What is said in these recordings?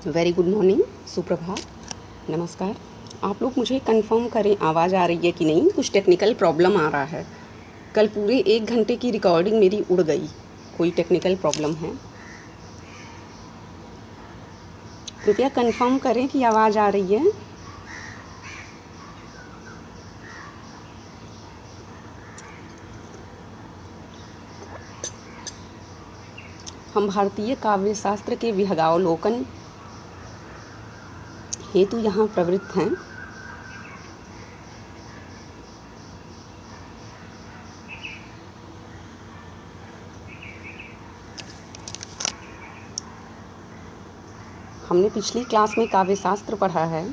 Very good morning, सुप्रभात, नमस्कार। आप लोग मुझे कंफर्म करें आवाज़ आ रही है कि नहीं। कुछ टेक्निकल प्रॉब्लम आ रहा है। कल पूरे 1 घंटे की रिकॉर्डिंग मेरी उड़ गई, कोई टेक्निकल प्रॉब्लम है। कृपया कंफर्म करें कि आवाज़ आ रही है। हम भारतीय काव्य शास्त्र के विहंगावलोकन हेतु यहाँ प्रवृत्त हैं। हमने पिछली क्लास में काव्य शास्त्र पढ़ा है।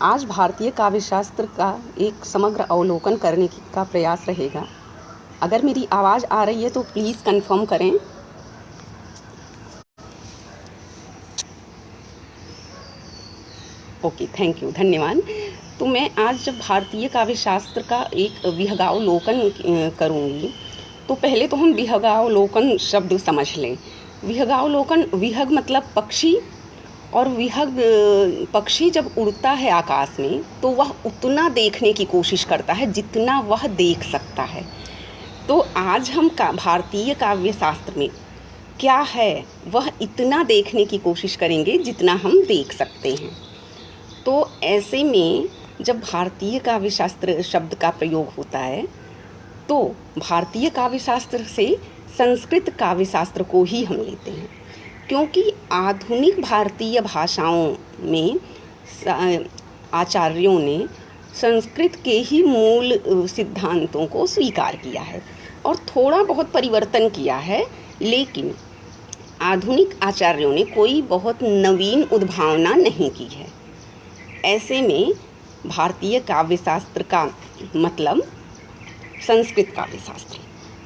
आज भारतीय काव्य शास्त्र का एक समग्र अवलोकन करने का प्रयास रहेगा। अगर मेरी आवाज़ आ रही है तो प्लीज़ कंफर्म करें। ओके, थैंक यू, धन्यवाद। तो मैं आज जब भारतीय काव्य शास्त्र का एक विहंगावलोकन करूँगी, तो पहले तो हम विहंगावलोकन शब्द समझ लें। विहंगावलोकन, विहंग मतलब पक्षी, और विहंग पक्षी जब उड़ता है आकाश में तो वह उतना देखने की कोशिश करता है जितना वह देख सकता है। तो आज हम भारतीय काव्य शास्त्र में क्या है वह इतना देखने की कोशिश करेंगे जितना हम देख सकते हैं। तो ऐसे में जब भारतीय काव्य शास्त्र शब्द का प्रयोग होता है तो भारतीय काव्य शास्त्र से संस्कृत काव्य शास्त्र को ही हम लेते हैं, क्योंकि आधुनिक भारतीय भाषाओं में आचार्यों ने संस्कृत के ही मूल सिद्धांतों को स्वीकार किया है और थोड़ा बहुत परिवर्तन किया है, लेकिन आधुनिक आचार्यों ने कोई बहुत नवीन उद्भावना नहीं की है। ऐसे में भारतीय काव्य शास्त्र का मतलब संस्कृत काव्य शास्त्र।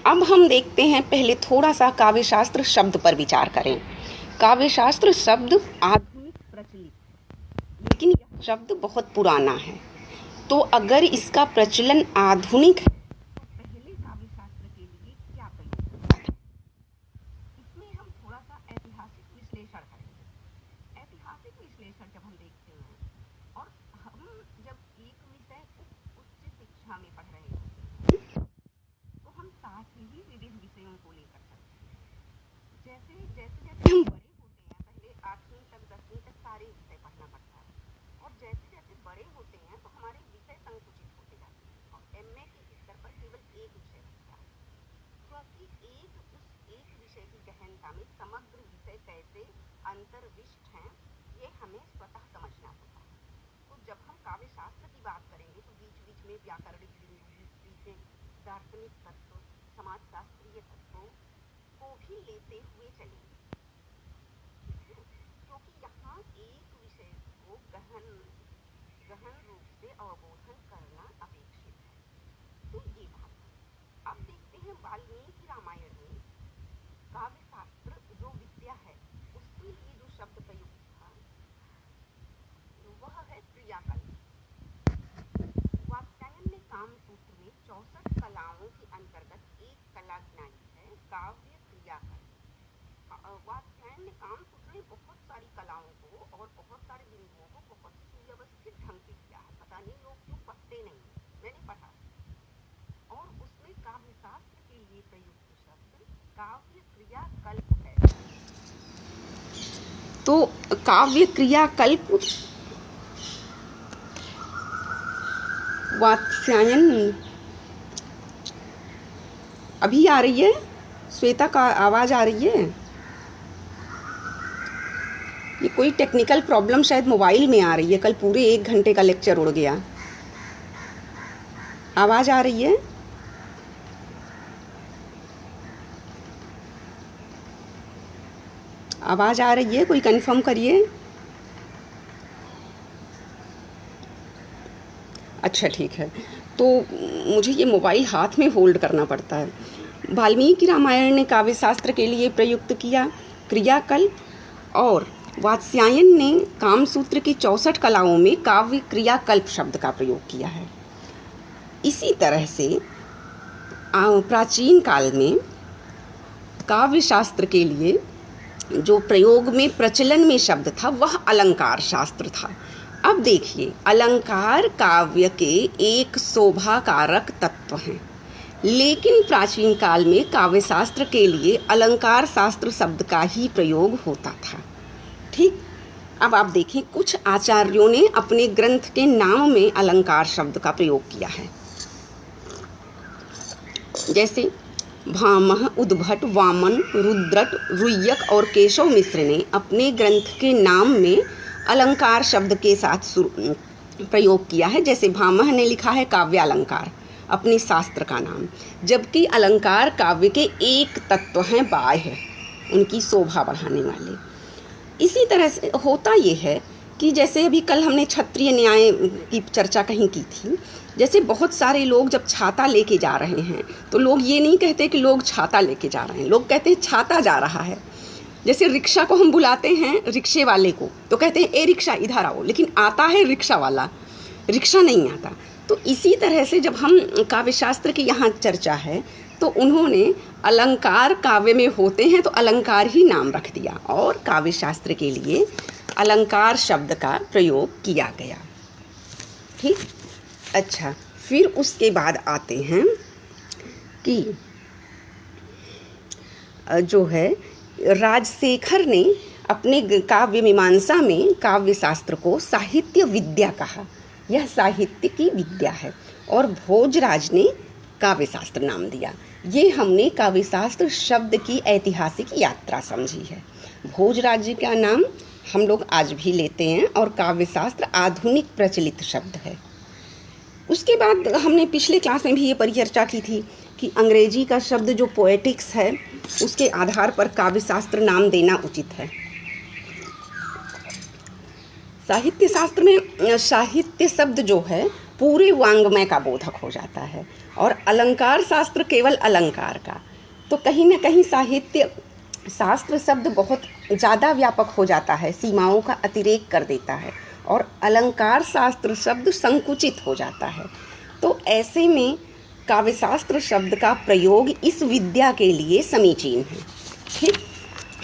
अब हम देखते हैं, पहले थोड़ा सा काव्य शास्त्र शब्द पर विचार करें। काव्य शास्त्र शब्द आधुनिक प्रचलित है, लेकिन यह शब्द बहुत पुराना है। तो अगर इसका प्रचलन आधुनिक है तो पहले काव्य शास्त्र के लिए क्या प्रयोग होता था, इसमें हम थोड़ा सा ऐतिहासिक विश्लेषण करेंगे। ऐतिहासिक विश्लेषण जब हम देखते हैं और हम जब एक विषय को उच्च शिक्षा में पढ़ रहे होते हैं तो हम साथ ही विविध विषयों को लेकर चलते हैं। जैसे जैसे जैसे हम बड़े होते हैं, पहले 8वीं तक 10वीं तक सारे विषय पढ़ना पड़ता है, और जैसे जैसे बड़े होते हैं तो हमारे विषय संकुचित होते जाते हैं और एमए के स्तर पर केवल एक विषय बचता है, क्योंकि एक विषय की गहनता में समग्र विषय कैसे अंतर्विष्ट हैं ये हमें स्वतः समझना होता है। तो जब हम काव्य शास्त्र की बात करेंगे तो बीच बीच में व्याकरणिक दृष्टि से दार्शनिक तत्व, समाजशास्त्रीय तत्वों को भी लेते हुए चलेंगे, क्योंकि यहाँ एक विषय को गहन रूप से अवबोधन करना अपेक्षित है। तो ये बात। अब देखते हैं वाल्मीकि रामायण में काव्य शास्त्र जो विद्या है उसके लिए जो शब्द प्रयुक्त था वह है क्रियाकल्प। वात्स्यायन ने कामसूत्र में 64 कलाओं के अंतर्गत एक कला गिनाई है, काव्य क्रियाकल्प। वात्स्यायन ने कामसूत्र में बहुत सारी कलाओं को और बहुत सारे बिंदुओं को बहुत सुव्यवस्थित ढंग से किया है। पता नहीं लोग क्यों पढ़ते नहीं, मैंने पढ़ा। और उसमें काव्य शास्त्र के लिए प्रयुक्त शब्द काव्य क्रियाकल्प है। तो काव्य क्रियाकल्प वात्स्यायन, अभी आ रही है श्वेता का आवाज़ आ रही है? ये कोई टेक्निकल प्रॉब्लम शायद मोबाइल में आ रही है। कल पूरे 1 घंटे का लेक्चर उड़ गया। आवाज़ आ रही है? आवाज़ आ रही है? कोई कंफर्म करिए। अच्छा, ठीक है। तो मुझे ये मोबाइल हाथ में होल्ड करना पड़ता है। वाल्मीकि रामायण ने काव्य शास्त्र के लिए प्रयुक्त किया क्रियाकल्प, और वात्स्यायन ने कामसूत्र की 64 कलाओं में काव्य क्रियाकल्प शब्द का प्रयोग किया है। इसी तरह से प्राचीन काल में काव्य शास्त्र के लिए जो प्रयोग में प्रचलन में शब्द था वह अलंकार शास्त्र था। अब देखिए, अलंकार काव्य के एक शोभा कारक तत्व हैं, लेकिन प्राचीन काल में काव्य शास्त्र के लिए अलंकार शास्त्र शब्द का ही प्रयोग होता था। ठीक, अब आप देखें, कुछ आचार्यों ने अपने ग्रंथ के नाम में अलंकार शब्द का प्रयोग किया है, जैसे भामह, उद्भट, वामन, रुद्रट, रुय्यक और केशव मिश्र ने अपने ग्रंथ के नाम में अलंकार शब्द के साथ प्रयोग किया है। जैसे भामह ने लिखा है काव्यालंकार, अपने शास्त्र का नाम, जबकि अलंकार काव्य के एक तत्व हैं, बाह्य, उनकी शोभा बढ़ाने वाले। इसी तरह से होता ये है कि जैसे अभी कल हमने क्षत्रिय न्याय की चर्चा कहीं की थी, जैसे बहुत सारे लोग जब छाता लेके जा रहे हैं तो लोग ये नहीं कहते कि लोग छाता लेके जा रहे हैं, लोग कहते हैं छाता जा रहा है। जैसे रिक्शा को हम बुलाते हैं रिक्शे वाले को तो कहते हैं ए रिक्शा इधर आओ, लेकिन आता है रिक्शा वाला, रिक्शा नहीं आता। तो इसी तरह से जब हम काव्य शास्त्र की यहाँ चर्चा है तो उन्होंने अलंकार काव्य में होते हैं तो अलंकार ही नाम रख दिया और काव्य शास्त्र के लिए अलंकार शब्द का प्रयोग किया गया। ठीक, अच्छा, फिर उसके बाद आते हैं कि जो है राजशेखर ने अपने काव्य मीमांसा में काव्य शास्त्र को साहित्य विद्या कहा, यह साहित्य की विद्या है, और भोजराज ने काव्य शास्त्र नाम दिया। ये हमने काव्य शास्त्र शब्द की ऐतिहासिक यात्रा समझी है। भोजराज जी का नाम हम लोग आज भी लेते हैं और काव्य शास्त्र आधुनिक प्रचलित शब्द है। उसके बाद हमने पिछले क्लास में भी ये परिचर्चा की थी कि अंग्रेजी का शब्द जो पोएटिक्स है उसके आधार पर काव्य शास्त्र नाम देना उचित है। साहित्य शास्त्र में साहित्य शब्द जो है पूरे वांग्मय का बोधक हो जाता है और अलंकार शास्त्र केवल अलंकार का। तो कहीं ना कहीं साहित्य शास्त्र शब्द बहुत ज़्यादा व्यापक हो जाता है, सीमाओं का अतिरेक कर देता है, और अलंकार शास्त्र शब्द संकुचित हो जाता है। तो ऐसे में काव्य शास्त्र शब्द का प्रयोग इस विद्या के लिए समीचीन है। ठीक,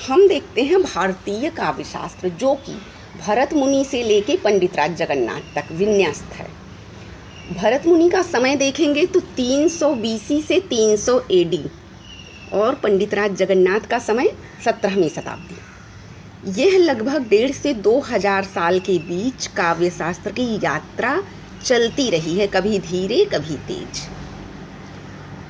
हम देखते हैं भारतीय काव्य शास्त्र जो कि भरत मुनि से लेके पंडितराज जगन्नाथ तक विन्यस्त है। भरत मुनि का समय देखेंगे तो 300 BC से 300 AD और पंडितराज जगन्नाथ का समय 17वीं शताब्दी। यह लगभग 1.5 से 2000 साल के बीच काव्य शास्त्र की यात्रा चलती रही है, कभी धीरे कभी तेज।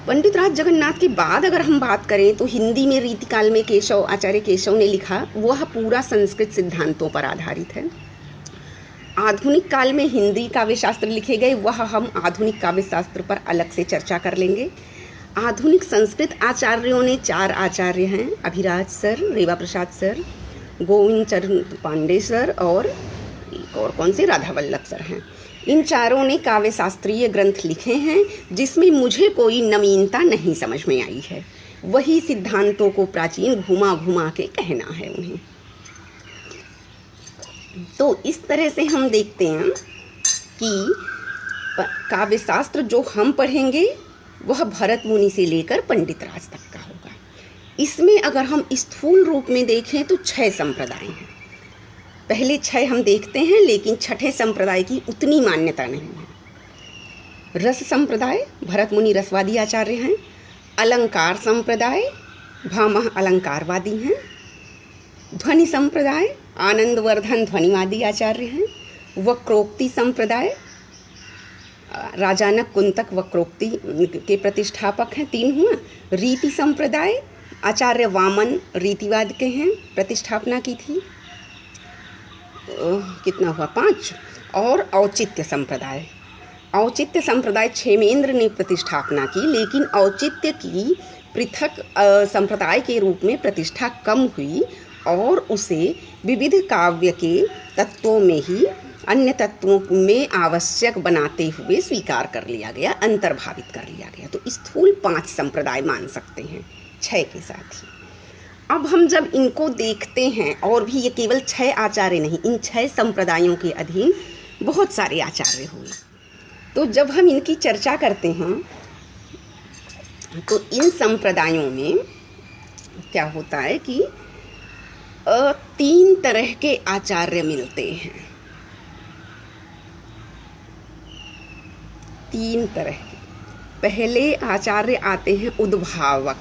पंडितराज जगन्नाथ के बाद अगर हम बात करें तो हिंदी में रीतिकाल में आचार्य केशव ने लिखा, वह पूरा संस्कृत सिद्धांतों पर आधारित है। आधुनिक काल में हिंदी काव्य शास्त्र लिखे गए, वह हम आधुनिक काव्य शास्त्र पर अलग से चर्चा कर लेंगे। आधुनिक संस्कृत आचार्यों ने 4 आचार्य हैं, अभिराज सर, रेवा प्रसाद सर, गोविंद चरण पांडे सर और एक और कौन से राधा वल्लभ सर हैं। इन चारों ने काव्य शास्त्रीय ग्रंथ लिखे हैं जिसमें मुझे कोई नवीनता नहीं समझ में आई है। वही सिद्धांतों को प्राचीन घुमा घुमा के कहना है उन्हें। तो इस तरह से हम देखते हैं कि काव्य शास्त्र जो हम पढ़ेंगे वह भरत मुनि से लेकर पंडितराज तक का होगा। इसमें अगर हम स्थूल रूप में देखें तो 6 संप्रदाय हैं। पहले 6 हम देखते हैं, लेकिन छठे संप्रदाय की उतनी मान्यता नहीं है। रस संप्रदाय, भरत मुनि रसवादी आचार्य हैं। अलंकार संप्रदाय, भामह अलंकारवादी हैं। ध्वनि संप्रदाय, आनंदवर्धन ध्वनिवादी आचार्य हैं। वक्रोक्ति संप्रदाय, राजानक कुंतक वक्रोक्ति के प्रतिष्ठापक हैं, 3 हुआ। रीति संप्रदाय, आचार्य वामन रीतिवाद के हैं, प्रतिष्ठापना की थी, कितना हुआ 5। और औचित्य संप्रदाय, औचित्य संप्रदाय क्षेमेंद्र ने प्रतिष्ठापना की, लेकिन औचित्य की पृथक संप्रदाय के रूप में प्रतिष्ठा कम हुई और उसे विविध काव्य के तत्वों में ही अन्य तत्वों में आवश्यक बनाते हुए स्वीकार कर लिया गया, अंतर्भावित कर लिया गया। तो स्थूल 5 संप्रदाय मान सकते हैं 6 के साथ ही। अब हम जब इनको देखते हैं, और भी ये केवल 6 आचार्य नहीं, इन 6 संप्रदायों के अधीन बहुत सारे आचार्य हुए। तो जब हम इनकी चर्चा करते हैं तो इन संप्रदायों में क्या होता है कि तीन तरह के आचार्य मिलते हैं, तीन तरह के। पहले आचार्य आते हैं उद्भावक।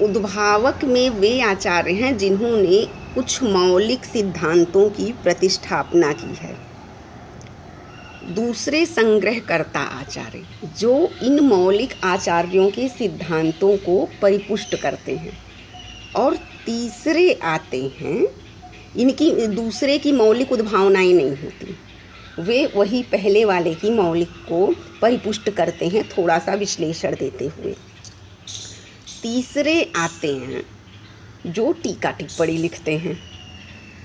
उद्भावक में वे आचार्य हैं जिन्होंने कुछ मौलिक सिद्धांतों की प्रतिष्ठापना की है। दूसरे संग्रहकर्ता आचार्य, जो इन मौलिक आचार्यों के सिद्धांतों को परिपुष्ट करते हैं। और तीसरे आते हैं, इनकी दूसरे की मौलिक उद्भावनाएं नहीं होती, वे वही पहले वाले की मौलिक को परिपुष्ट करते हैं, थोड़ा सा विश्लेषण देते हुए। तीसरे आते हैं जो टीका टिप्पणी लिखते हैं,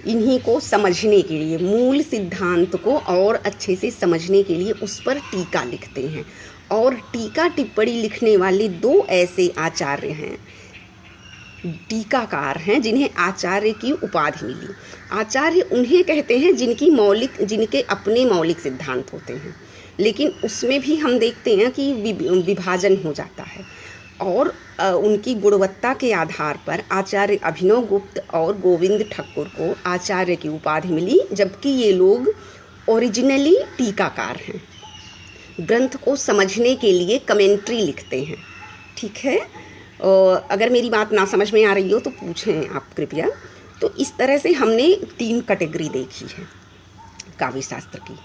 इन्हीं को समझने के लिए, मूल सिद्धांत को और अच्छे से समझने के लिए उस पर टीका लिखते हैं। और टीका टिप्पणी लिखने वाले दो ऐसे आचार्य हैं, टीकाकार हैं, जिन्हें आचार्य की उपाधि मिली। आचार्य उन्हें कहते हैं जिनके अपने मौलिक सिद्धांत होते हैं, लेकिन उसमें भी हम देखते हैं कि विभाजन हो जाता है। और उनकी गुणवत्ता के आधार पर आचार्य अभिनव गुप्त और गोविंद ठक्कुर को आचार्य की उपाधि मिली, जबकि ये लोग ओरिजिनली टीकाकार हैं, ग्रंथ को समझने के लिए कमेंट्री लिखते हैं। ठीक है, अगर मेरी बात ना समझ में आ रही हो तो पूछें आप कृपया। तो इस तरह से हमने तीन कैटेगरी देखी है काव्य शास्त्र की।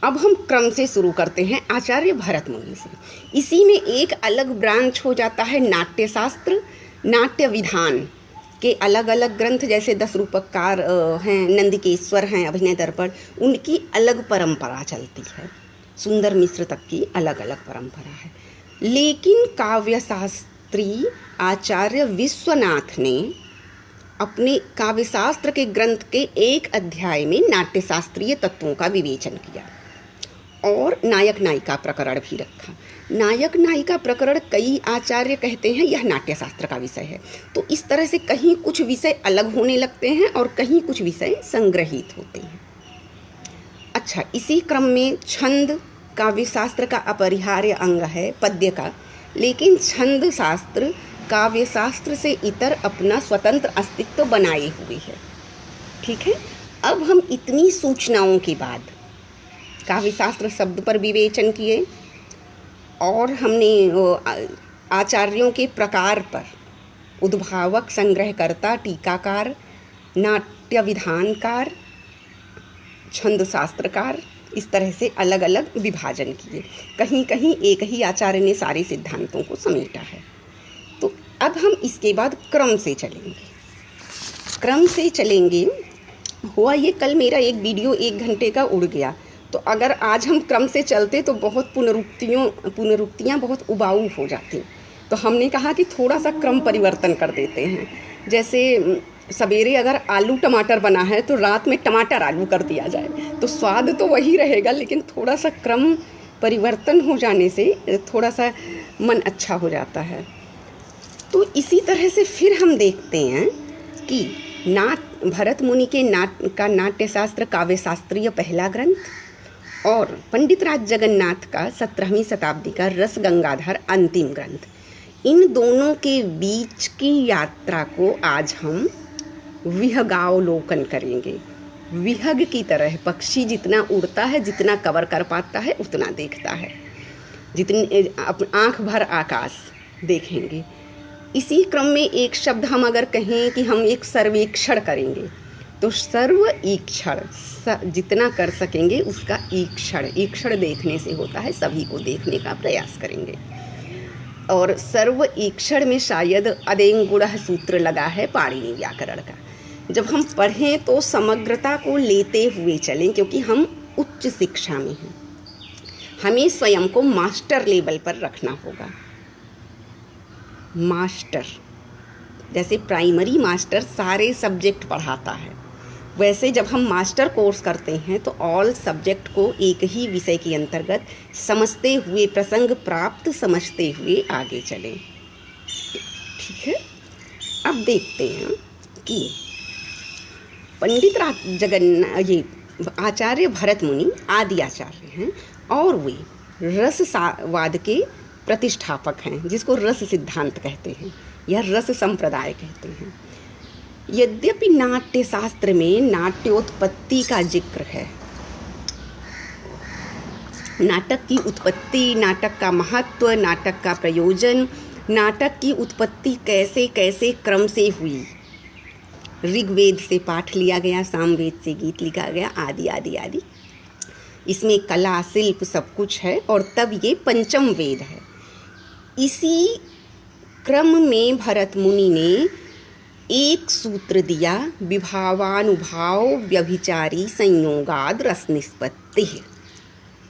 अब हम क्रम से शुरू करते हैं आचार्य भरत मुनि से। इसी में एक अलग ब्रांच हो जाता है नाट्य शास्त्र। नाट्य विधान के अलग अलग ग्रंथ, जैसे 10 रूपकार हैं, नंदिकेश्वर हैं, अभिनय दर्पण, उनकी अलग परंपरा चलती है। सुंदर मिश्र तक की अलग अलग परंपरा है। लेकिन काव्य शास्त्री आचार्य विश्वनाथ ने अपने काव्यशास्त्र के ग्रंथ के एक अध्याय में नाट्य शास्त्रीय तत्वों का विवेचन किया और नायक नायिका प्रकरण भी रखा। नायक नायिका प्रकरण कई आचार्य कहते हैं यह नाट्य शास्त्र का विषय है। तो इस तरह से कहीं कुछ विषय अलग होने लगते हैं और कहीं कुछ विषय संग्रहित होते हैं। अच्छा, इसी क्रम में छंद काव्यशास्त्र का अपरिहार्य अंग है, पद्य का। लेकिन छंद शास्त्र काव्य शास्त्र से इतर अपना स्वतंत्र अस्तित्व बनाए हुए है। ठीक है, अब हम इतनी सूचनाओं के बाद काव्य शास्त्र शब्द पर विवेचन किए और हमने आचार्यों के प्रकार पर उद्भावक, संग्रहकर्ता, टीकाकार, नाट्य विधानकार, छंद शास्त्रकार, इस तरह से अलग अलग विभाजन किए। कहीं कहीं एक ही आचार्य ने सारे सिद्धांतों को समेटा है। तो अब हम इसके बाद क्रम से चलेंगे। हुआ ये, कल मेरा एक वीडियो 1 घंटे का उड़ गया, तो अगर आज हम क्रम से चलते तो बहुत पुनरुक्तियाँ बहुत उबाऊ हो जाती। तो हमने कहा कि थोड़ा सा क्रम परिवर्तन कर देते हैं। जैसे सवेरे अगर आलू टमाटर बना है तो रात में टमाटर आलू कर दिया जाए, तो स्वाद तो वही रहेगा, लेकिन थोड़ा सा क्रम परिवर्तन हो जाने से थोड़ा सा मन अच्छा हो जाता है। तो इसी तरह से फिर हम देखते हैं कि भरत मुनि के नाट्यशास्त्र काव्यशास्त्रीय पहला ग्रंथ और पंडित राज जगन्नाथ का 17वीं शताब्दी का रस गंगाधर अंतिम ग्रंथ, इन दोनों के बीच की यात्रा को आज हम विहगावलोकन करेंगे। विहग की तरह पक्षी जितना उड़ता है, जितना कवर कर पाता है, उतना देखता है, जितनी आँख भर आकाश देखेंगे। इसी क्रम में एक शब्द हम अगर कहें कि हम एक सर्वेक्षण करेंगे, तो सर्वईक्षण, जितना कर सकेंगे उसका ईक्षण देखने से होता है, सभी को देखने का प्रयास करेंगे। और सर्वईक्षण में शायद अदेंगुणः सूत्र लगा है पाणिनि व्याकरण का। जब हम पढ़ें तो समग्रता को लेते हुए चलें, क्योंकि हम उच्च शिक्षा में हैं, हमें स्वयं को मास्टर लेवल पर रखना होगा। मास्टर, जैसे प्राइमरी मास्टर सारे सब्जेक्ट पढ़ाता है, वैसे जब हम मास्टर कोर्स करते हैं तो ऑल सब्जेक्ट को एक ही विषय के अंतर्गत समझते हुए, प्रसंग प्राप्त समझते हुए आगे चलें। ठीक है, अब देखते हैं कि पंडित ये आचार्य भरत मुनि आदि आचार्य हैं और वे रसवाद के प्रतिष्ठापक हैं, जिसको रस सिद्धांत कहते हैं या रस संप्रदाय कहते हैं। यद्यपि नाट्य शास्त्र में नाट्योत्पत्ति का जिक्र है, नाटक की उत्पत्ति, नाटक का महत्व, नाटक का प्रयोजन, नाटक की उत्पत्ति कैसे कैसे क्रम से हुई, ऋग्वेद से पाठ लिया गया, सामवेद से गीत लिखा गया, आदि आदि आदि, इसमें कला शिल्प सब कुछ है, और तब ये पंचम वेद है। इसी क्रम में भरत मुनि ने एक सूत्र दिया, विभावानुभाव व्यभिचारी संयोगाद रस निष्पत्ति।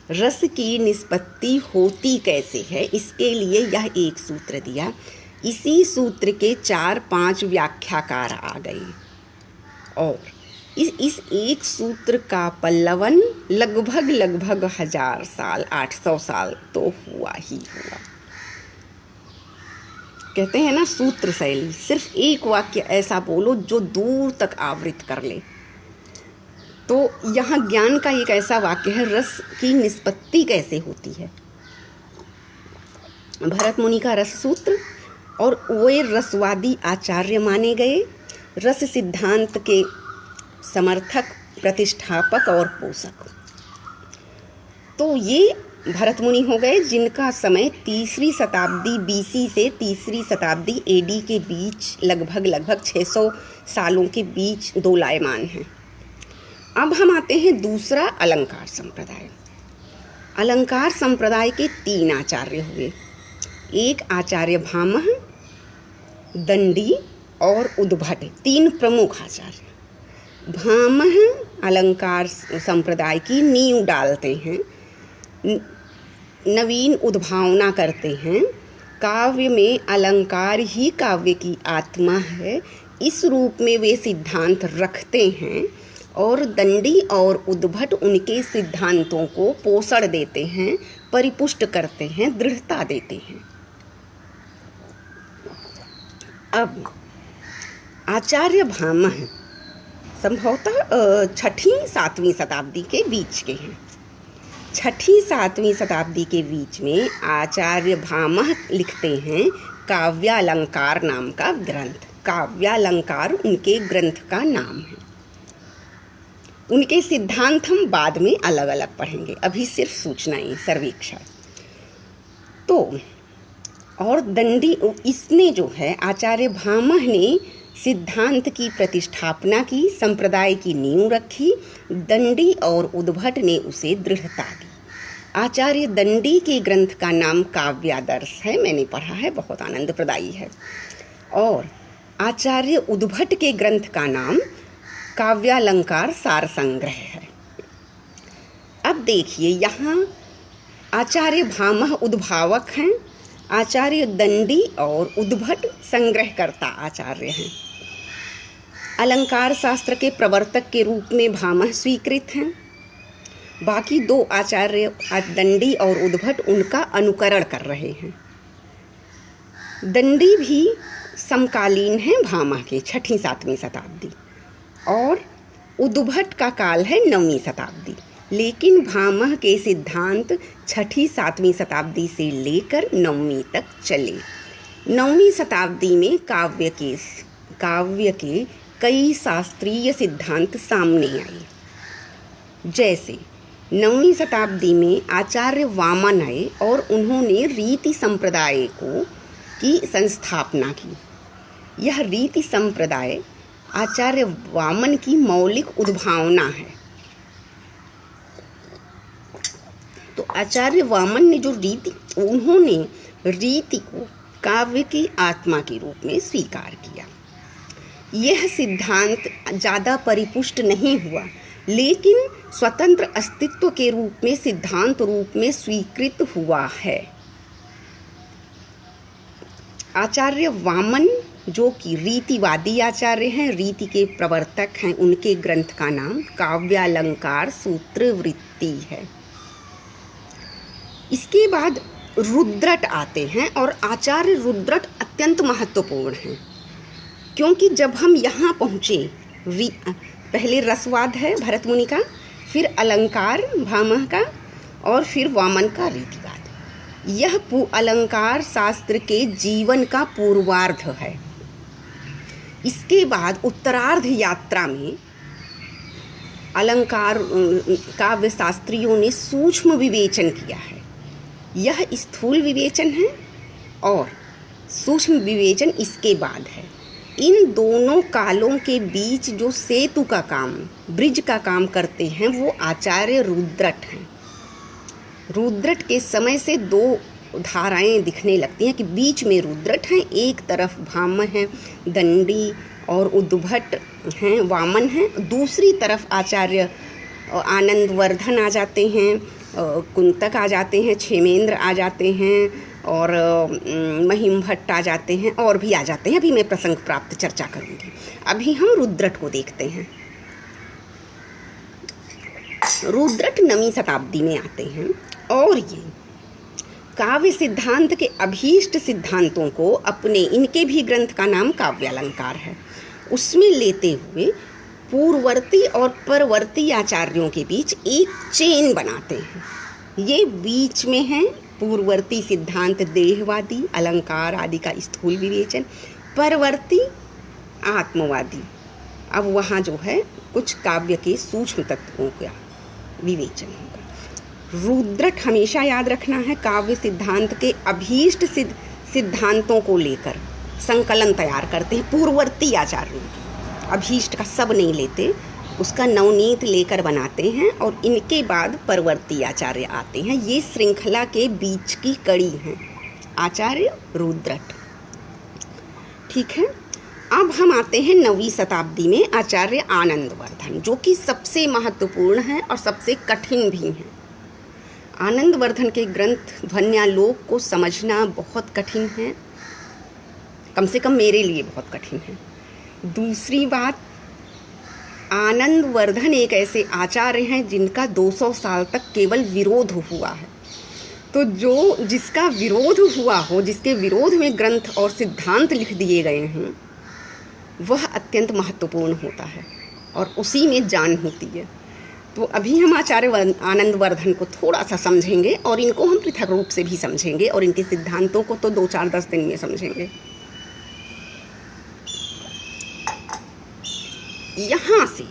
रस की निष्पत्ति होती कैसे है, इसके लिए यह एक सूत्र दिया। इसी सूत्र के 4-5 व्याख्याकार आ गए, और इस एक सूत्र का पल्लवन लगभग 1000 साल, 800 साल तो हुआ ही हुआ। कहते हैं ना, सूत्र शैली, सिर्फ एक वाक्य ऐसा बोलो जो दूर तक आवृत कर ले। तो यहाँ ज्ञान का एक ऐसा वाक्य है, रस की निष्पत्ति कैसे होती है। भरत मुनि का रस सूत्र, और वे रसवादी आचार्य माने गए, रस सिद्धांत के समर्थक, प्रतिष्ठापक और पोषक। तो ये भरत मुनि हो गए, जिनका समय 3वीं शताब्दी BC से 3वीं शताब्दी AD के बीच, लगभग 600 सालों के बीच दोलायमान है। अब हम आते हैं दूसरा अलंकार संप्रदाय। अलंकार संप्रदाय के 3 आचार्य हुए। एक आचार्य भामह, दंडी और उद्भट, 3 प्रमुख आचार्य। भामह अलंकार संप्रदाय की नींव डालते हैं, नवीन उद्भावना करते हैं। काव्य में अलंकार ही काव्य की आत्मा है, इस रूप में वे सिद्धांत रखते हैं, और दंडी और उद्भट उनके सिद्धांतों को पोषण देते हैं, परिपुष्ट करते हैं, दृढ़ता देते हैं। अब आचार्य भामह संभवतः 6वीं-7वीं शताब्दी के बीच के हैं। 6वीं-7वीं शताब्दी के बीच में आचार्य भामह लिखते हैं काव्यालंकार नाम का ग्रंथ। काव्यालंकार उनके ग्रंथ का नाम है। उनके सिद्धांत हम बाद में अलग अलग पढ़ेंगे, अभी सिर्फ सूचनाएं, सर्वेक्षण। तो और दंडी, इसने जो है आचार्य भामह ने सिद्धांत की प्रतिष्ठापना की, संप्रदाय की नींव रखी। दंडी और उद्भट ने उसे दृढ़ता दी। आचार्य दंडी के ग्रंथ का नाम काव्यादर्श है, मैंने पढ़ा है, बहुत आनंदप्रदायी है। और आचार्य उद्भट के ग्रंथ का नाम काव्यालंकार सार संग्रह है। अब देखिए, यहाँ आचार्य भामह उद्भावक हैं, आचार्य दंडी और उद्भट संग्रहकर्ता आचार्य हैं। अलंकार शास्त्र के प्रवर्तक के रूप में भामह स्वीकृत हैं। बाकी 2 आचार्य दंडी और उद्भट उनका अनुकरण कर रहे हैं। दंडी भी समकालीन है भामह के, 6वीं-7वीं शताब्दी, और उद्भट का काल है 9वीं शताब्दी। लेकिन भामह के सिद्धांत 6वीं-7वीं शताब्दी से लेकर 9वीं तक चले। 9वीं शताब्दी में काव्य के कई शास्त्रीय सिद्धांत सामने आए। जैसे 9वीं शताब्दी में आचार्य वामन आए और उन्होंने रीति संप्रदाय की संस्थापना की। यह रीति संप्रदाय आचार्य वामन की मौलिक उद्भावना है। तो आचार्य वामन ने जो उन्होंने रीति को काव्य की आत्मा के रूप में स्वीकार किया। यह सिद्धांत ज़्यादा परिपुष्ट नहीं हुआ, लेकिन स्वतंत्र अस्तित्व के रूप में सिद्धांत रूप में स्वीकृत हुआ है। आचार्य वामन जो कि रीतिवादी आचार्य हैं, रीति के प्रवर्तक हैं, उनके ग्रंथ का नाम काव्यालंकार सूत्र वृत्ति है। इसके बाद रुद्रट आते हैं, और आचार्य रुद्रट अत्यंत महत्वपूर्ण हैं, क्योंकि जब हम यहाँ पहुँचे, पहले रसवाद है भरत मुनि का, फिर अलंकार भामह का, और फिर वामन का रीतिवाद। यह अलंकार शास्त्र के जीवन का पूर्वार्ध है। इसके बाद उत्तरार्ध यात्रा में अलंकार काव्य शास्त्रियों ने सूक्ष्म विवेचन किया है। यह स्थूल विवेचन है और सूक्ष्म विवेचन इसके बाद है। इन दोनों कालों के बीच जो सेतु का काम, ब्रिज का काम करते हैं वो आचार्य रुद्रट हैं। रुद्रट के समय से दो धाराएं दिखने लगती हैं कि बीच में रुद्रट हैं, एक तरफ भाम हैं, दंडी और उद्भट हैं, वामन हैं, दूसरी तरफ आचार्य आनंदवर्धन आ जाते हैं, कुंतक आ जाते हैं, क्षेमेंद्र आ जाते हैं और महिम भट्ट आ जाते हैं और भी आ जाते हैं। अभी मैं प्रसंग प्राप्त चर्चा करूंगी। अभी हम रुद्रट को देखते हैं। रुद्रट 9वीं शताब्दी में आते हैं और ये काव्य सिद्धांत के अभीष्ट सिद्धांतों को अपने, इनके भी ग्रंथ का नाम काव्य अलंकार है, उसमें लेते हुए पूर्ववर्ती और परवर्ती आचार्यों के बीच एक चेन बनाते हैं। ये बीच में है पूर्ववर्ती सिद्धांत देहवादी, अलंकार आदि का स्थूल विवेचन, परवर्ती आत्मवादी। अब वहाँ जो है कुछ काव्य के सूक्ष्म तत्वों का विवेचन होगा। रुद्रट हमेशा याद रखना है, काव्य सिद्धांत के अभीष्ट सिद्धांतों को लेकर संकलन तैयार करते हैं पूर्ववर्ती आचार्यों की। अभीष्ट का सब नहीं लेते, उसका नवनीत लेकर बनाते हैं और इनके बाद परवर्ती आचार्य आते हैं। ये श्रृंखला के बीच की कड़ी हैं आचार्य रुद्रट। ठीक है, अब हम आते हैं 9वीं शताब्दी में आचार्य आनंदवर्धन, जो कि सबसे महत्वपूर्ण है और सबसे कठिन भी हैं। आनंदवर्धन के ग्रंथ ध्वन्यालोक को समझना बहुत कठिन है, कम से कम मेरे लिए बहुत कठिन है। दूसरी बात, आनंदवर्धन एक ऐसे आचार्य हैं जिनका 200 साल तक केवल विरोध हुआ है। तो जो जिसका विरोध हुआ हो, जिसके विरोध में ग्रंथ और सिद्धांत लिख दिए गए हैं, वह अत्यंत महत्वपूर्ण होता है और उसी में जान होती है। तो अभी हम आचार्य आनंदवर्धन को थोड़ा सा समझेंगे और इनको हम पृथक रूप से भी समझेंगे और इनके सिद्धांतों को तो 2-4-10 दिन में समझेंगे। यहाँ से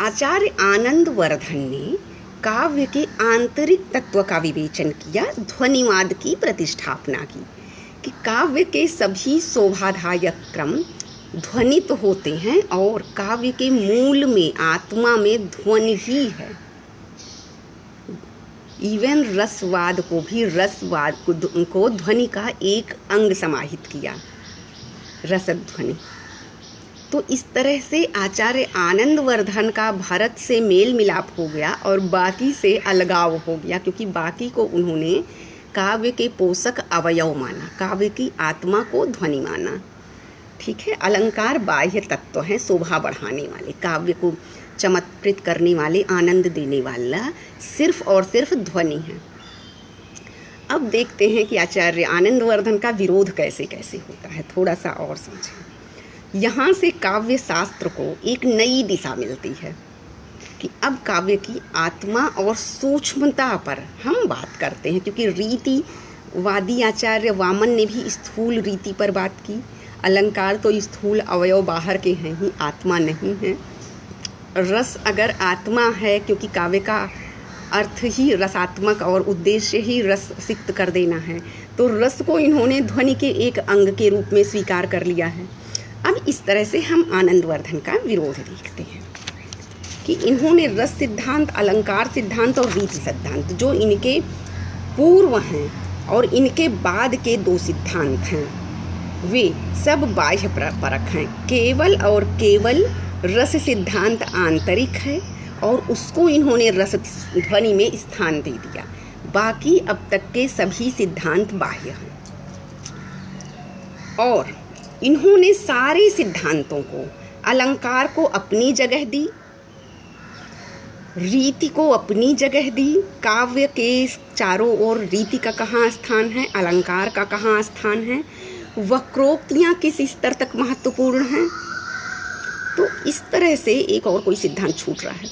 आचार्य आनंदवर्धन ने काव्य के आंतरिक तत्व का विवेचन किया, ध्वनिवाद की प्रतिष्ठापना की कि काव्य के सभी शोभादायक क्रम ध्वनित होते हैं और काव्य के मूल में, आत्मा में ध्वनि ही है। इवन रसवाद को भी, रसवाद को ध्वनि का एक अंग समाहित किया, रसध्वनि। तो इस तरह से आचार्य आनंदवर्धन का भारत से मेल मिलाप हो गया और बाकी से अलगाव हो गया, क्योंकि बाकी को उन्होंने काव्य के पोषक अवयव माना, काव्य की आत्मा को ध्वनि माना। ठीक है, अलंकार बाह्य तत्व हैं, शोभा बढ़ाने वाले, काव्य को चमत्कृत करने वाले, आनंद देने वाला सिर्फ और सिर्फ ध्वनि है। अब देखते हैं कि आचार्य आनंदवर्धन का विरोध कैसे कैसे होता है, थोड़ा सा और समझें। यहाँ से काव्य शास्त्र को एक नई दिशा मिलती है कि अब काव्य की आत्मा और सूक्ष्मता पर हम बात करते हैं, क्योंकि रीतिवादी आचार्य वामन ने भी स्थूल रीति पर बात की। अलंकार तो स्थूल अवयव बाहर के हैं ही, आत्मा नहीं है। रस अगर आत्मा है, क्योंकि काव्य का अर्थ ही रसात्मक और उद्देश्य ही रस सिक्त कर देना है, तो रस को इन्होंने ध्वनि के एक अंग के रूप में स्वीकार कर लिया है। अब इस तरह से हम आनंदवर्धन का विरोध देखते हैं कि इन्होंने रस सिद्धांत, अलंकार सिद्धांत और रीति सिद्धांत, जो इनके पूर्व हैं और इनके बाद के 2 सिद्धांत हैं, वे सब बाह्य परक हैं। केवल और केवल रस सिद्धांत आंतरिक है और उसको इन्होंने रस ध्वनि में स्थान दे दिया। बाकी अब तक के सभी सिद्धांत बाह्य हैं और इन्होंने सारे सिद्धांतों को, अलंकार को अपनी जगह दी, रीति को अपनी जगह दी। काव्य के चारों ओर रीति का कहाँ स्थान है, अलंकार का कहाँ स्थान है, वक्रोक्तियाँ किस स्तर तक महत्वपूर्ण हैं। तो इस तरह से एक और कोई सिद्धांत छूट रहा है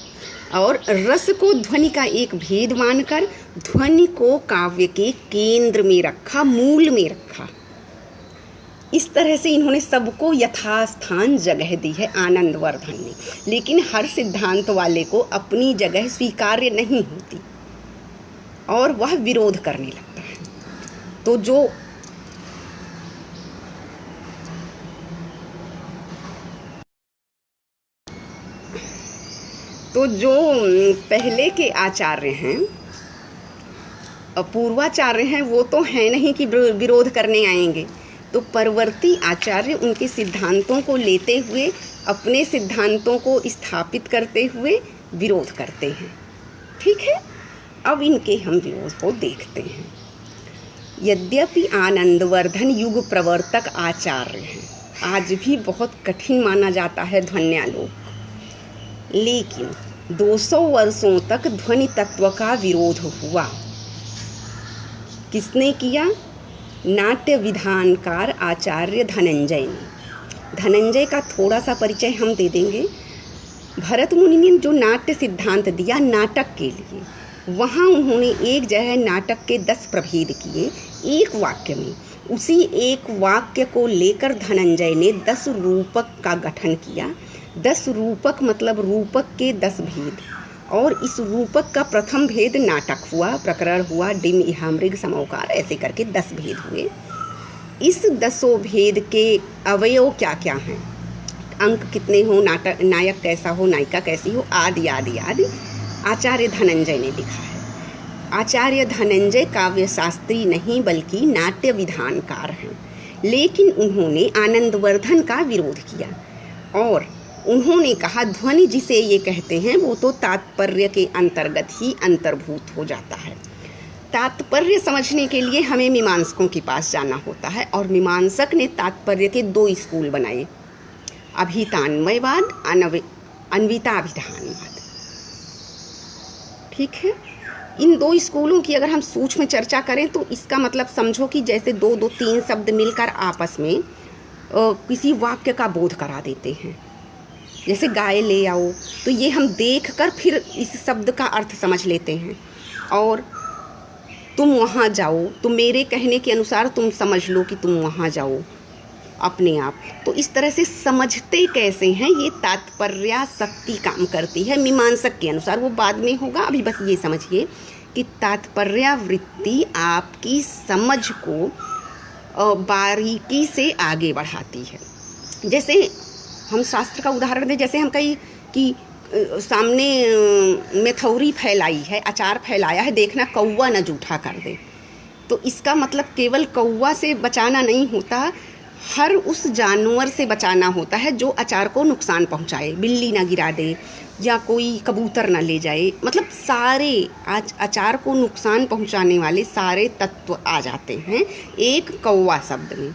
और रस को ध्वनि का एक भेद मानकर ध्वनि को काव्य के केंद्र में रखा, मूल में रखा। इस तरह से इन्होंने सबको यथास्थान जगह दी है आनंदवर्धन ने, लेकिन हर सिद्धांत वाले को अपनी जगह स्वीकार्य नहीं होती और वह विरोध करने लगता है। तो जो पहले के आचार्य हैं, पूर्वाचार्य हैं, वो तो है नहीं कि विरोध करने आएंगे। तो परवर्ती आचार्य उनके सिद्धांतों को लेते हुए अपने सिद्धांतों को स्थापित करते हुए विरोध करते हैं। ठीक है, अब इनके हम विरोध को देखते हैं। यद्यपि आनंदवर्धन युग प्रवर्तक आचार्य हैं, आज भी बहुत कठिन माना जाता है ध्वन्यालोक, लेकिन 200 वर्षों तक ध्वनि तत्व का विरोध हुआ। किसने किया? नाट्य विधानकार आचार्य धनंजय ने। धनंजय का थोड़ा सा परिचय हम दे देंगे। भरत मुनि ने जो नाट्य सिद्धांत दिया नाटक के लिए, वहाँ उन्होंने एक जगह नाटक के 10 प्रभेद किए एक वाक्य में। उसी एक वाक्य को लेकर धनंजय ने 10 रूपक का गठन किया। 10 रूपक मतलब रूपक के 10 भेद, और इस रूपक का प्रथम भेद नाटक हुआ, प्रकरण हुआ, डिम इहा मृग समौकार, ऐसे करके 10 भेद हुए। इस 10 भेद के अवयव क्या क्या हैं, अंक कितने हो, नायक कैसा हो, नायिका कैसी हो, आदि आदि आदि आचार्य धनंजय ने लिखा है। आचार्य धनंजय काव्य शास्त्री नहीं बल्कि नाट्य विधानकार हैं, लेकिन उन्होंने आनंदवर्धन का विरोध किया और उन्होंने कहा ध्वनि जिसे ये कहते हैं वो तो तात्पर्य के अंतर्गत ही अंतर्भूत हो जाता है। तात्पर्य समझने के लिए हमें मीमांसकों के पास जाना होता है, और मीमांसक ने तात्पर्य के 2 स्कूल बनाए, अभितान्वयवाद, अन्विताभिधानवाद। ठीक है, इन 2 स्कूलों की अगर हम सूक्ष्म चर्चा करें तो इसका मतलब समझो कि जैसे 2-3 शब्द मिलकर आपस में किसी वाक्य का बोध करा देते हैं। जैसे गाय ले आओ, तो ये हम देखकर फिर इस शब्द का अर्थ समझ लेते हैं। और तुम वहाँ जाओ, तो मेरे कहने के अनुसार तुम समझ लो कि तुम वहाँ जाओ अपने आप। तो इस तरह से समझते कैसे हैं, ये तात्पर्यासक्ति काम करती है मीमांसक के अनुसार। वो बाद में होगा, अभी बस ये समझिए कि तात्पर्यावृत्ति आपकी समझ को बारीकी से आगे बढ़ाती है। जैसे हम शास्त्र का उदाहरण दें, जैसे हम कहीं कि सामने मेथौरी फैलाई है, अचार फैलाया है, देखना कौवा न जूठा कर दे। तो इसका मतलब केवल कौवा से बचाना नहीं होता, हर उस जानवर से बचाना होता है जो अचार को नुकसान पहुंचाए, बिल्ली ना गिरा दे या कोई कबूतर ना ले जाए। मतलब सारे अचार को नुकसान पहुंचाने वाले सारे तत्व आ जाते हैं एक कौवा शब्द में।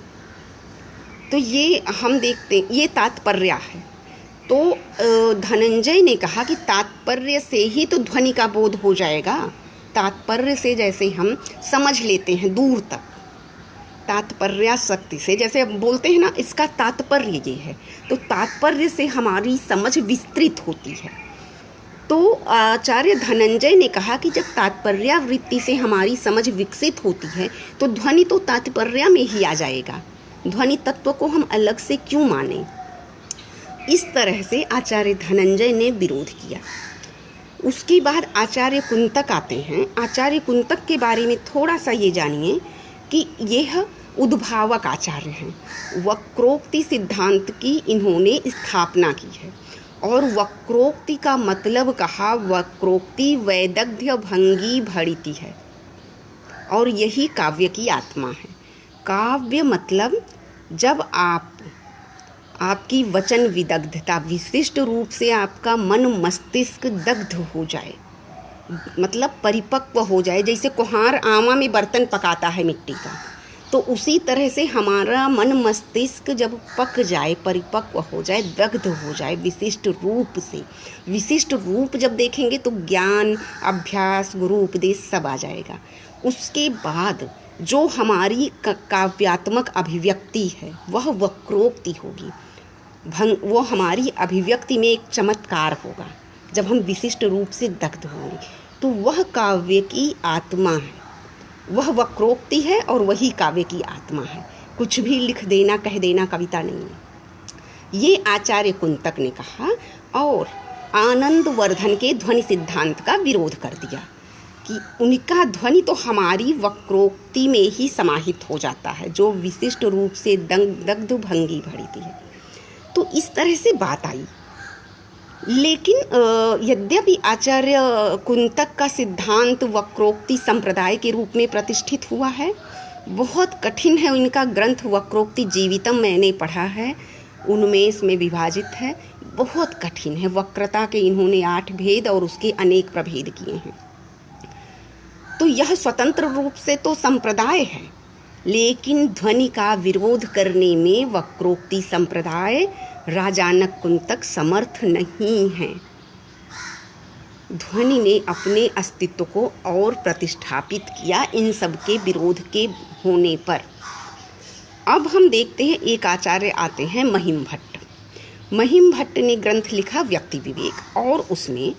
तो ये हम देखते हैं, ये तात्पर्य है। तो धनंजय ने कहा कि तात्पर्य से ही तो ध्वनि का बोध हो जाएगा। तात्पर्य से जैसे हम समझ लेते हैं दूर तक, तात्पर्यासक्ति से जैसे बोलते हैं ना, इसका तात्पर्य ये है, तो तात्पर्य से हमारी समझ विस्तृत होती है। तो आचार्य धनंजय ने कहा कि जब तात्पर्यावृत्ति से हमारी समझ विकसित होती है तो ध्वनि तो तात्पर्य में ही आ जाएगा। ध्वनि तत्व को हम अलग से क्यों माने? इस तरह से आचार्य धनंजय ने विरोध किया। उसके बाद आचार्य कुंतक आते हैं। आचार्य कुंतक के बारे में थोड़ा सा ये जानिए कि यह उद्भावक आचार्य हैं। वक्रोक्ति सिद्धांत की इन्होंने स्थापना की है, और वक्रोक्ति का मतलब कहा वक्रोक्ति वैदग्ध्य भंगी भड़िति है, और यही काव्य की आत्मा है। काव्य मतलब जब आपकी वचन विदग्धता, विशिष्ट रूप से आपका मन मस्तिष्क दग्ध हो जाए, मतलब परिपक्व हो जाए। जैसे कुम्हार आमा में बर्तन पकाता है मिट्टी का, तो उसी तरह से हमारा मन मस्तिष्क जब पक जाए, परिपक्व हो जाए, दग्ध हो जाए विशिष्ट रूप से। विशिष्ट रूप जब देखेंगे तो ज्ञान, अभ्यास, गुरु उपदेश सब आ जाएगा। उसके बाद जो हमारी काव्यात्मक अभिव्यक्ति है वह वक्रोक्ति होगी। वो हमारी अभिव्यक्ति में एक चमत्कार होगा जब हम विशिष्ट रूप से दग्ध होंगे। तो वह काव्य की आत्मा है, वह वक्रोक्ति है और वही काव्य की आत्मा है। कुछ भी लिख देना, कह देना कविता नहीं है। ये आचार्य कुंतक ने कहा और आनंदवर्धन के ध्वनि सिद्धांत का विरोध कर दिया कि उनका ध्वनि तो हमारी वक्रोक्ति में ही समाहित हो जाता है, जो विशिष्ट रूप से दग्ध भंगी भरी थी। तो इस तरह से बात आई। लेकिन यद्यपि आचार्य कुंतक का सिद्धांत वक्रोक्ति संप्रदाय के रूप में प्रतिष्ठित हुआ है, बहुत कठिन है इनका ग्रंथ वक्रोक्ति जीवितम, मैंने पढ़ा है, उन्मेष में विभाजित है, बहुत कठिन है। वक्रता के इन्होंने 8 भेद और उसके अनेक प्रभेद किए हैं। तो यह स्वतंत्र रूप से तो संप्रदाय है, लेकिन ध्वनि का विरोध करने में वक्रोक्ति संप्रदाय राजानक कुंतक समर्थ नहीं है। ध्वनि ने अपने अस्तित्व को और प्रतिष्ठापित किया इन सब के विरोध के होने पर। अब हम देखते हैं एक आचार्य आते हैं महिम भट्ट। महिम भट्ट ने ग्रंथ लिखा व्यक्ति विवेक और उसमें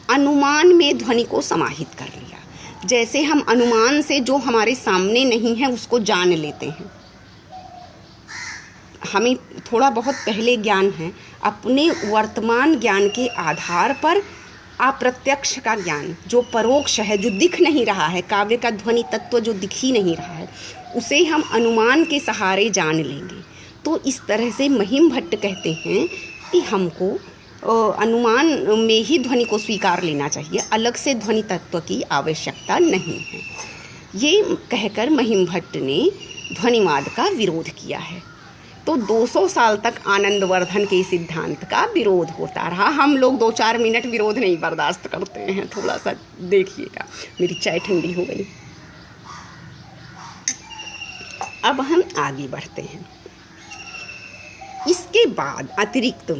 अनुमान में ध्वनि को समाहित कर लिया। जैसे हम अनुमान से जो हमारे सामने नहीं है उसको जान लेते हैं, हमें थोड़ा बहुत पहले ज्ञान है, अपने वर्तमान ज्ञान के आधार पर अप्रत्यक्ष का ज्ञान जो परोक्ष है, जो दिख नहीं रहा है, काव्य का ध्वनि तत्व जो दिख ही नहीं रहा है, उसे हम अनुमान के सहारे जान लेंगे। तो इस तरह से महिम भट्ट कहते हैं कि हमको अनुमान में ही ध्वनि को स्वीकार लेना चाहिए, अलग से ध्वनि तत्व की आवश्यकता नहीं है। ये कहकर महिम भट्ट ने ध्वनिवाद का विरोध किया है। तो 200 साल तक आनंदवर्धन के सिद्धांत का विरोध होता रहा। हम लोग 2-4 मिनट विरोध नहीं बर्दाश्त करते हैं, थोड़ा सा देखिएगा। मेरी चाय ठंडी हो गई। अब हम आगे बढ़ते हैं। इसके बाद अतिरिक्त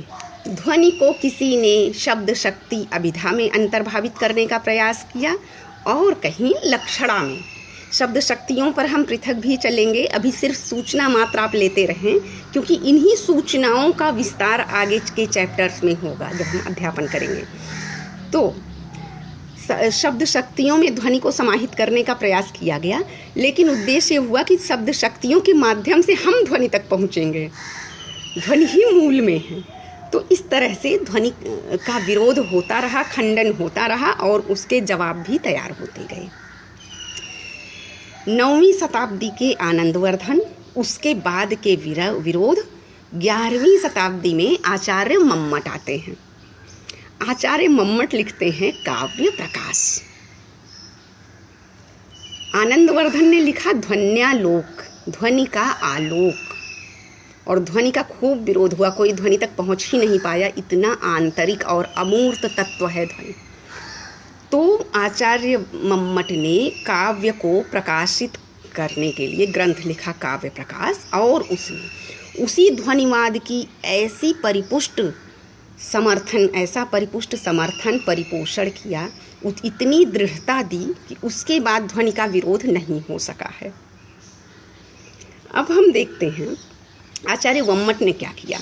ध्वनि को किसी ने शब्द शक्ति अभिधा में अंतर्भावित करने का प्रयास किया और कहीं लक्षणा में। शब्द शक्तियों पर हम पृथक भी चलेंगे, अभी सिर्फ सूचना मात्र आप लेते रहें, क्योंकि इन्हीं सूचनाओं का विस्तार आगे के चैप्टर्स में होगा जब हम अध्यापन करेंगे। तो शब्द शक्तियों में ध्वनि को समाहित करने का प्रयास किया गया, लेकिन उद्देश्य हुआ कि शब्द शक्तियों के माध्यम से हम ध्वनि तक पहुँचेंगे, ध्वनि ही मूल में है। तो इस तरह से ध्वनि का विरोध होता रहा, खंडन होता रहा और उसके जवाब भी तैयार होते गए। 9वीं शताब्दी के आनंदवर्धन, उसके बाद के विरोध 11वीं शताब्दी में आचार्य मम्मट आते हैं। आचार्य मम्मट लिखते हैं काव्य प्रकाश। आनंदवर्धन ने लिखा ध्वन्यालोक, ध्वनि का आलोक, और ध्वनि का खूब विरोध हुआ, कोई ध्वनि तक पहुंच ही नहीं पाया, इतना आंतरिक और अमूर्त तत्व है ध्वनि। तो आचार्य मम्मट ने काव्य को प्रकाशित करने के लिए ग्रंथ लिखा काव्य प्रकाश, और उसने उसी ध्वनिवाद की ऐसा परिपुष्ट समर्थन परिपोषण किया, इतनी दृढ़ता दी कि उसके बाद ध्वनि का विरोध नहीं हो सका है। अब हम देखते हैं आचार्य मम्मट ने क्या किया।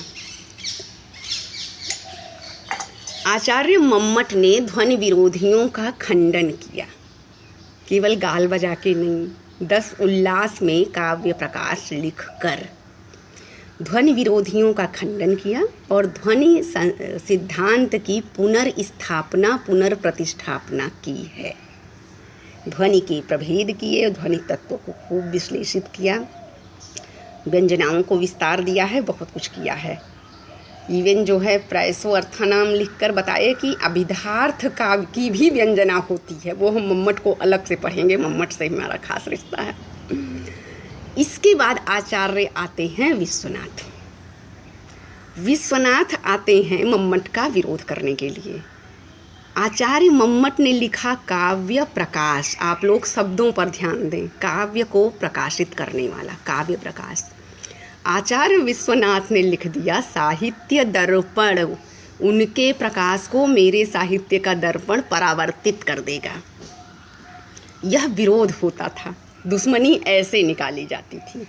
आचार्य मम्मट ने ध्वनि विरोधियों का खंडन किया, केवल गाल बजा के नहीं, 10 उल्लास में काव्य प्रकाश लिखकर ध्वनि विरोधियों का खंडन किया और ध्वनि सिद्धांत की पुनर्स्थापना, पुनर्प्रतिष्ठापना की है। ध्वनि के प्रभेद किए, ध्वनि तत्व को खूब विश्लेषित किया, व्यंजनाओं को विस्तार दिया है, बहुत कुछ किया है। इवन जो है प्रायसो अर्थानाम लिखकर बताए कि अभिधार्थ काव्य की भी व्यंजना होती है। वो हम मम्मट को अलग से पढ़ेंगे, मम्मट से हमारा खास रिश्ता है। इसके बाद आचार्य आते हैं विश्वनाथ। विश्वनाथ आते हैं मम्मट का विरोध करने के लिए। आचार्य मम्मट ने लिखा काव्य प्रकाश। आप लोग शब्दों पर ध्यान दें, काव्य को प्रकाशित करने वाला काव्य प्रकाश। आचार्य विश्वनाथ ने लिख दिया साहित्य दर्पण। उनके प्रकाश को मेरे साहित्य का दर्पण परावर्तित कर देगा। यह विरोध होता था, दुश्मनी ऐसे निकाली जाती थी।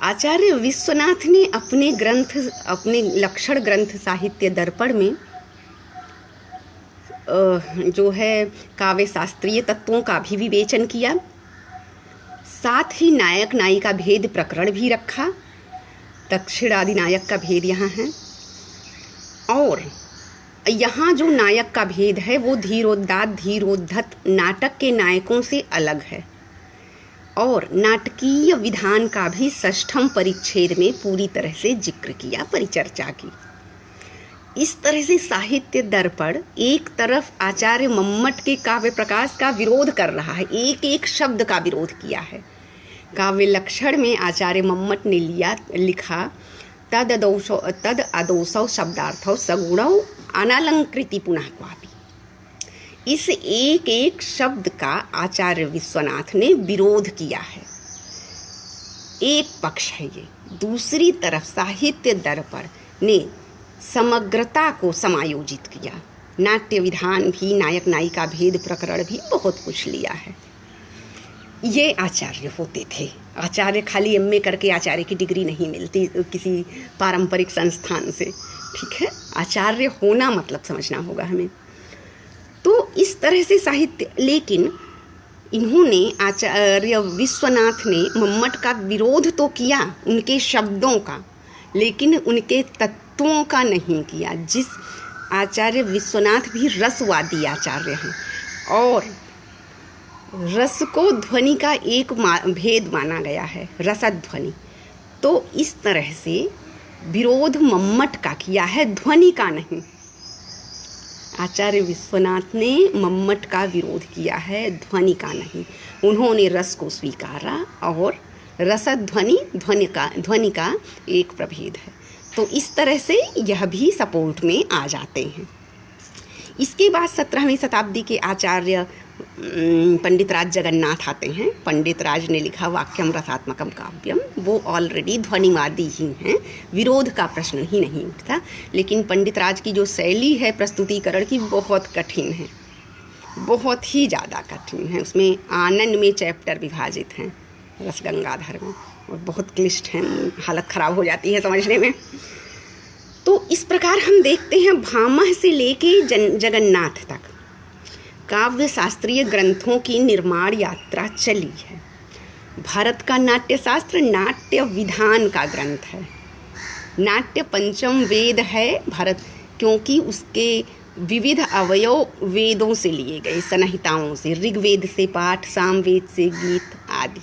आचार्य विश्वनाथ ने अपने लक्षण ग्रंथ साहित्य दर्पण में जो है काव्य शास्त्रीय तत्वों का भी विवेचन किया, साथ ही नायक नायिका भेद प्रकरण भी रखा, दक्षिणादि नायक का भेद यहाँ है। और यहाँ जो नायक का भेद है वो धीरोदात्त धीरोद्धत नाटक के नायकों से अलग है, और नाटकीय विधान का भी षष्ठम परिच्छेद में पूरी तरह से जिक्र किया, परिचर्चा की। इस तरह से साहित्य दर्पण एक तरफ आचार्य मम्मट के काव्य प्रकाश का विरोध कर रहा है, एक एक शब्द का विरोध किया है। काव्य लक्षण में आचार्य मम्मट ने लिखा तद अदोषौ शब्दार्थौ सगुणौ अनलंकृति पुनः क्वापि। इस एक एक शब्द का आचार्य विश्वनाथ ने विरोध किया है। एक पक्ष है ये। दूसरी तरफ साहित्य दर्पण ने समग्रता को समायोजित किया, नाट्य विधान भी, नायक नायिका भेद प्रकरण भी, बहुत कुछ लिया है। ये आचार्य होते थे। आचार्य खाली एमए करके आचार्य की डिग्री नहीं मिलती किसी पारंपरिक संस्थान से, ठीक है। आचार्य होना मतलब समझना होगा हमें। तो इस तरह से साहित्य, लेकिन इन्होंने आचार्य विश्वनाथ ने मम्मट का विरोध तो किया उनके शब्दों का, लेकिन उनके तत्वों का नहीं किया। जिस आचार्य विश्वनाथ भी रसवादी आचार्य हैं, और रस को ध्वनि का एक भेद माना गया है, रसध्वनि। तो इस तरह से विरोध मम्मट का किया है, ध्वनि का नहीं। आचार्य विश्वनाथ ने मम्मट का विरोध किया है, ध्वनि का नहीं। उन्होंने रस को स्वीकारा, और रसध्वनि ध्वनि का एक प्रभेद है। तो इस तरह से यह भी सपोर्ट में आ जाते हैं। इसके बाद 17वीं शताब्दी के आचार्य पंडित राज जगन्नाथ आते हैं। पंडित राज ने लिखा वाक्यम रसात्मकम काव्यम। वो ऑलरेडी ध्वनिवादी ही हैं, विरोध का प्रश्न ही नहीं उठता। लेकिन पंडित राज की जो शैली है प्रस्तुतिकरण की, बहुत कठिन है, बहुत ही ज़्यादा कठिन है। उसमें आनंद में चैप्टर विभाजित हैं, रस गंगाधर में, और बहुत क्लिष्ट हैं, हालत ख़राब हो जाती है समझने में। तो इस प्रकार हम देखते हैं भामह से लेके जगन्नाथ तक काव्य शास्त्रीय ग्रंथों की निर्माण यात्रा चली है। भारत का नाट्य शास्त्र नाट्य विधान का ग्रंथ है। नाट्य पंचम वेद है भारत, क्योंकि उसके विविध अवयव वेदों से लिए गए, संहिताओं से, ऋग्वेद से पाठ, सामवेद से गीत आदि।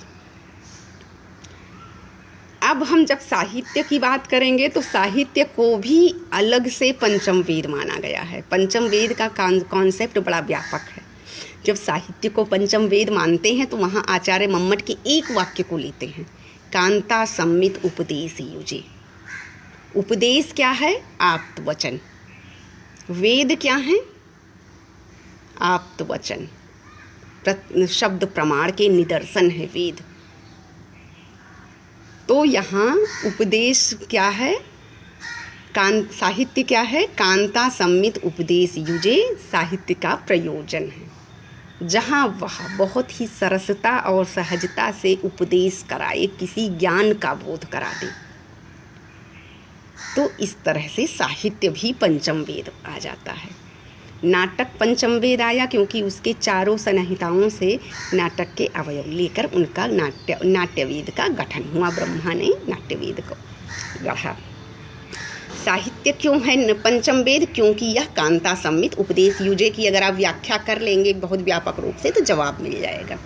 अब हम जब साहित्य की बात करेंगे तो साहित्य को भी अलग से पंचम वेद माना गया है। पंचम वेद का कॉन्सेप्ट बड़ा व्यापक है। जब साहित्य को पंचम वेद मानते हैं तो वहाँ आचार्य मम्मट के एक वाक्य को लेते हैं, कांता सम्मित उपदेश युजे। उपदेश क्या है? आप्त वचन। वेद क्या है? आप्त वचन, शब्द प्रमाण के निदर्शन है वेद। तो यहाँ उपदेश क्या है? साहित्य क्या है? कांता सम्मित उपदेश युजे साहित्य का प्रयोजन है, जहाँ वह बहुत ही सरसता और सहजता से उपदेश कराए, किसी ज्ञान का बोध करा दे। तो इस तरह से साहित्य भी पंचम वेद आ जाता है। नाटक पंचम वेद आया क्योंकि उसके चारों संहिताओं से नाटक के अवयव लेकर उनका नाट्यवेद का गठन हुआ। ब्रह्मा ने नाट्यवेद को गढ़ा। साहित्य क्यों है पंचम वेद? क्योंकि यह कांता सम्मित उपदेश युजे की अगर आप व्याख्या कर लेंगे बहुत व्यापक रूप से तो जवाब मिल जाएगा।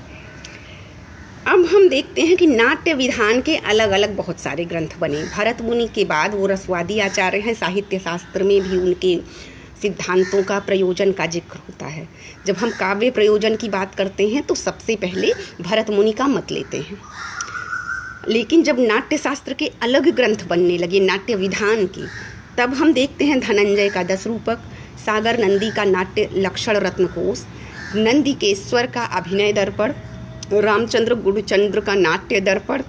अब हम देखते हैं कि नाट्य विधान के अलग अलग बहुत सारे ग्रंथ बने। भरत मुनि के बाद वो रसवादी आचार्य हैं। साहित्य शास्त्र में भी उनके सिद्धांतों का, प्रयोजन का जिक्र होता है। जब हम काव्य प्रयोजन की बात करते हैं तो सबसे पहले भरत मुनि का मत लेते हैं। लेकिन जब नाट्य शास्त्र के अलग ग्रंथ बनने लगे नाट्य विधान की, तब हम देखते हैं धनंजय का 10 रूपक, सागर नंदी का नाट्य लक्षण रत्नकोश, नंदिकेश्वर का अभिनय दर्पण, रामचंद्र गुरुचंद्र का नाट्य दर्पण,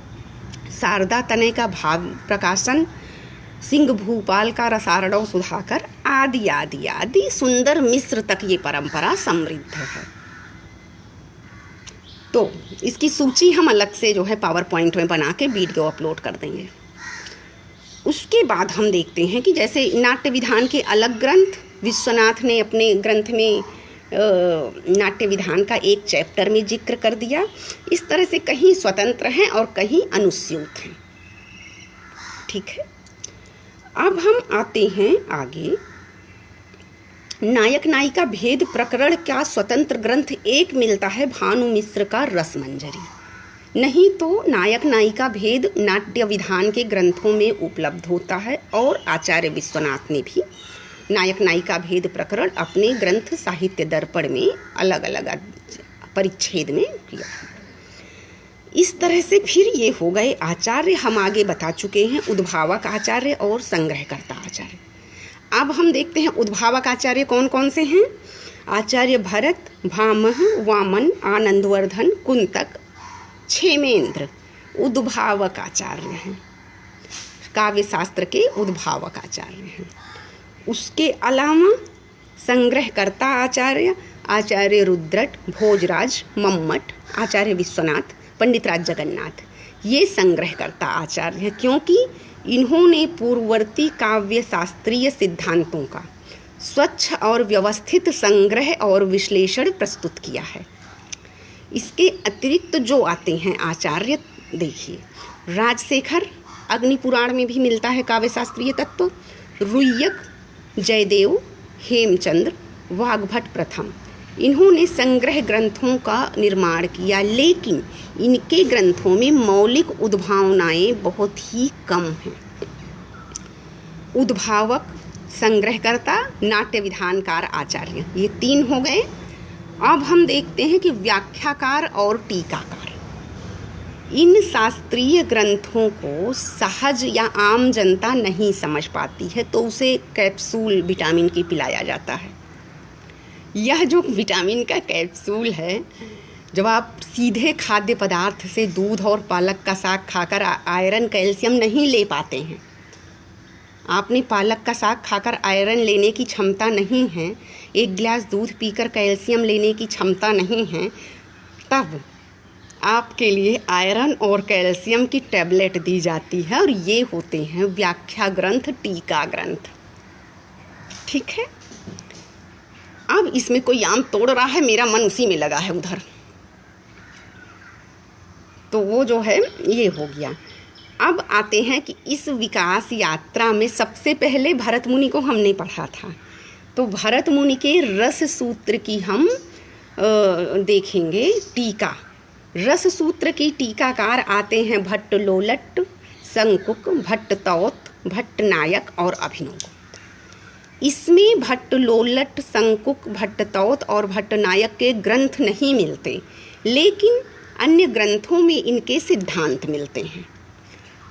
शारदा तनय का भाव प्रकाशन, सिंह भूपाल का रसारणव सुधाकर, आदि आदि आदि सुंदर मिश्र तक ये परंपरा समृद्ध है। तो इसकी सूची हम अलग से जो है पावर पॉइंट में बना के वीडियो अपलोड कर देंगे। उसके बाद हम देखते हैं कि जैसे नाट्य विधान के अलग ग्रंथ, विश्वनाथ ने अपने ग्रंथ में नाट्य विधान का एक चैप्टर में जिक्र कर दिया। इस तरह से कहीं स्वतंत्र हैं और कहीं अनुस्यूत हैं। ठीक है, अब हम आते हैं आगे। नायक नायिका भेद प्रकरण का स्वतंत्र ग्रंथ एक मिलता है भानु मिश्र का रसमंजरी, नहीं तो नायक नायिका भेद नाट्य विधान के ग्रंथों में उपलब्ध होता है। और आचार्य विश्वनाथ ने भी नायक नायिका भेद प्रकरण अपने ग्रंथ साहित्य दर्पण में अलग अलग परिच्छेद में किया। इस तरह से फिर ये हो गए आचार्य। हम आगे बता चुके हैं उद्भावक आचार्य और संग्रहकर्ता आचार्य। अब हम देखते हैं उद्भावक आचार्य कौन कौन से हैं। आचार्य भरत, भामह, वामन, आनंदवर्धन, कुंतक, क्षेमेंद्र उद्भावक आचार्य हैं, काव्य शास्त्र के उद्भावक आचार्य हैं। उसके अलावा संग्रहकर्ता आचार्य, आचार्य रुद्रट, भोजराज, मम्मट, आचार्य विश्वनाथ, पंडित राज जगन्नाथ, ये संग्रहकर्ता आचार्य हैं, क्योंकि इन्होंने पूर्ववर्ती काव्य शास्त्रीय सिद्धांतों का स्वच्छ और व्यवस्थित संग्रह और विश्लेषण प्रस्तुत किया है। इसके अतिरिक्त जो आते हैं आचार्य, देखिए राजशेखर, अग्निपुराण में भी मिलता है काव्य शास्त्रीय तत्व, रुय्यक, जयदेव, हेमचंद्र, वाग्भट प्रथम, इन्होंने संग्रह ग्रंथों का निर्माण किया, लेकिन इनके ग्रंथों में मौलिक उद्भावनाएं बहुत ही कम हैं। उद्भावक, संग्रहकर्ता, नाट्य विधानकार आचार्य, ये तीन हो गए। अब हम देखते हैं कि व्याख्याकार और टीकाकार। इन शास्त्रीय ग्रंथों को सहज या आम जनता नहीं समझ पाती है, तो उसे कैप्सूल विटामिन की पिलाया जाता है। यह जो विटामिन का कैप्सूल है, जब आप सीधे खाद्य पदार्थ से दूध और पालक का साग खाकर आयरन कैल्शियम नहीं ले पाते हैं, आपने पालक का साग खाकर आयरन लेने की क्षमता नहीं है, एक गिलास दूध पीकर कैल्शियम लेने की क्षमता नहीं है, तब आपके लिए आयरन और कैल्शियम की टैबलेट दी जाती है, और ये होते हैं व्याख्या ग्रंथ, टीका ग्रंथ। ठीक है, अब इसमें कोई आम तोड़ रहा है, मेरा मन उसी में लगा है उधर, तो वो जो है ये हो गया। अब आते हैं कि इस विकास यात्रा में सबसे पहले भरत मुनि को हमने पढ़ा था, तो भरत मुनि के रस सूत्र की हम देखेंगे टीका। रस सूत्र की टीकाकार आते हैं भट्ट लोलट, संकुक, भट्ट तौत, भट्ट नायक और अभिनव। इसमें भट्ट लोलट, संकुक, भट्ट तौत और भट्ट नायक के ग्रंथ नहीं मिलते, लेकिन अन्य ग्रंथों में इनके सिद्धांत मिलते हैं।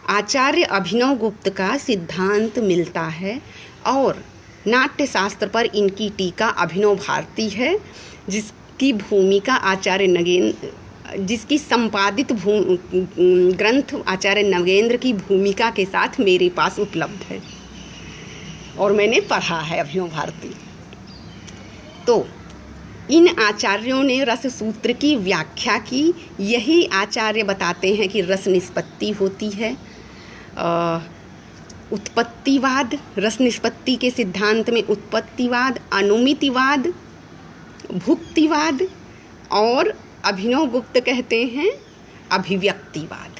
आचार्य अभिनव गुप्त का सिद्धांत मिलता है, और नाट्य शास्त्र पर इनकी टीका अभिनव भारती है, जिसकी भूमिका आचार्य नगेंद्र, जिसकी संपादित ग्रंथ आचार्य नगेंद्र की भूमिका के साथ मेरे पास उपलब्ध है और मैंने पढ़ा है अभिनव भारती। तो इन आचार्यों ने रस सूत्र की व्याख्या की। यही आचार्य बताते हैं कि रस निष्पत्ति होती है। उत्पत्तिवाद, रस निष्पत्ति के सिद्धांत में उत्पत्तिवाद, अनुमितिवाद, भुक्तिवाद, और अभिनव गुप्त कहते हैं अभिव्यक्तिवाद।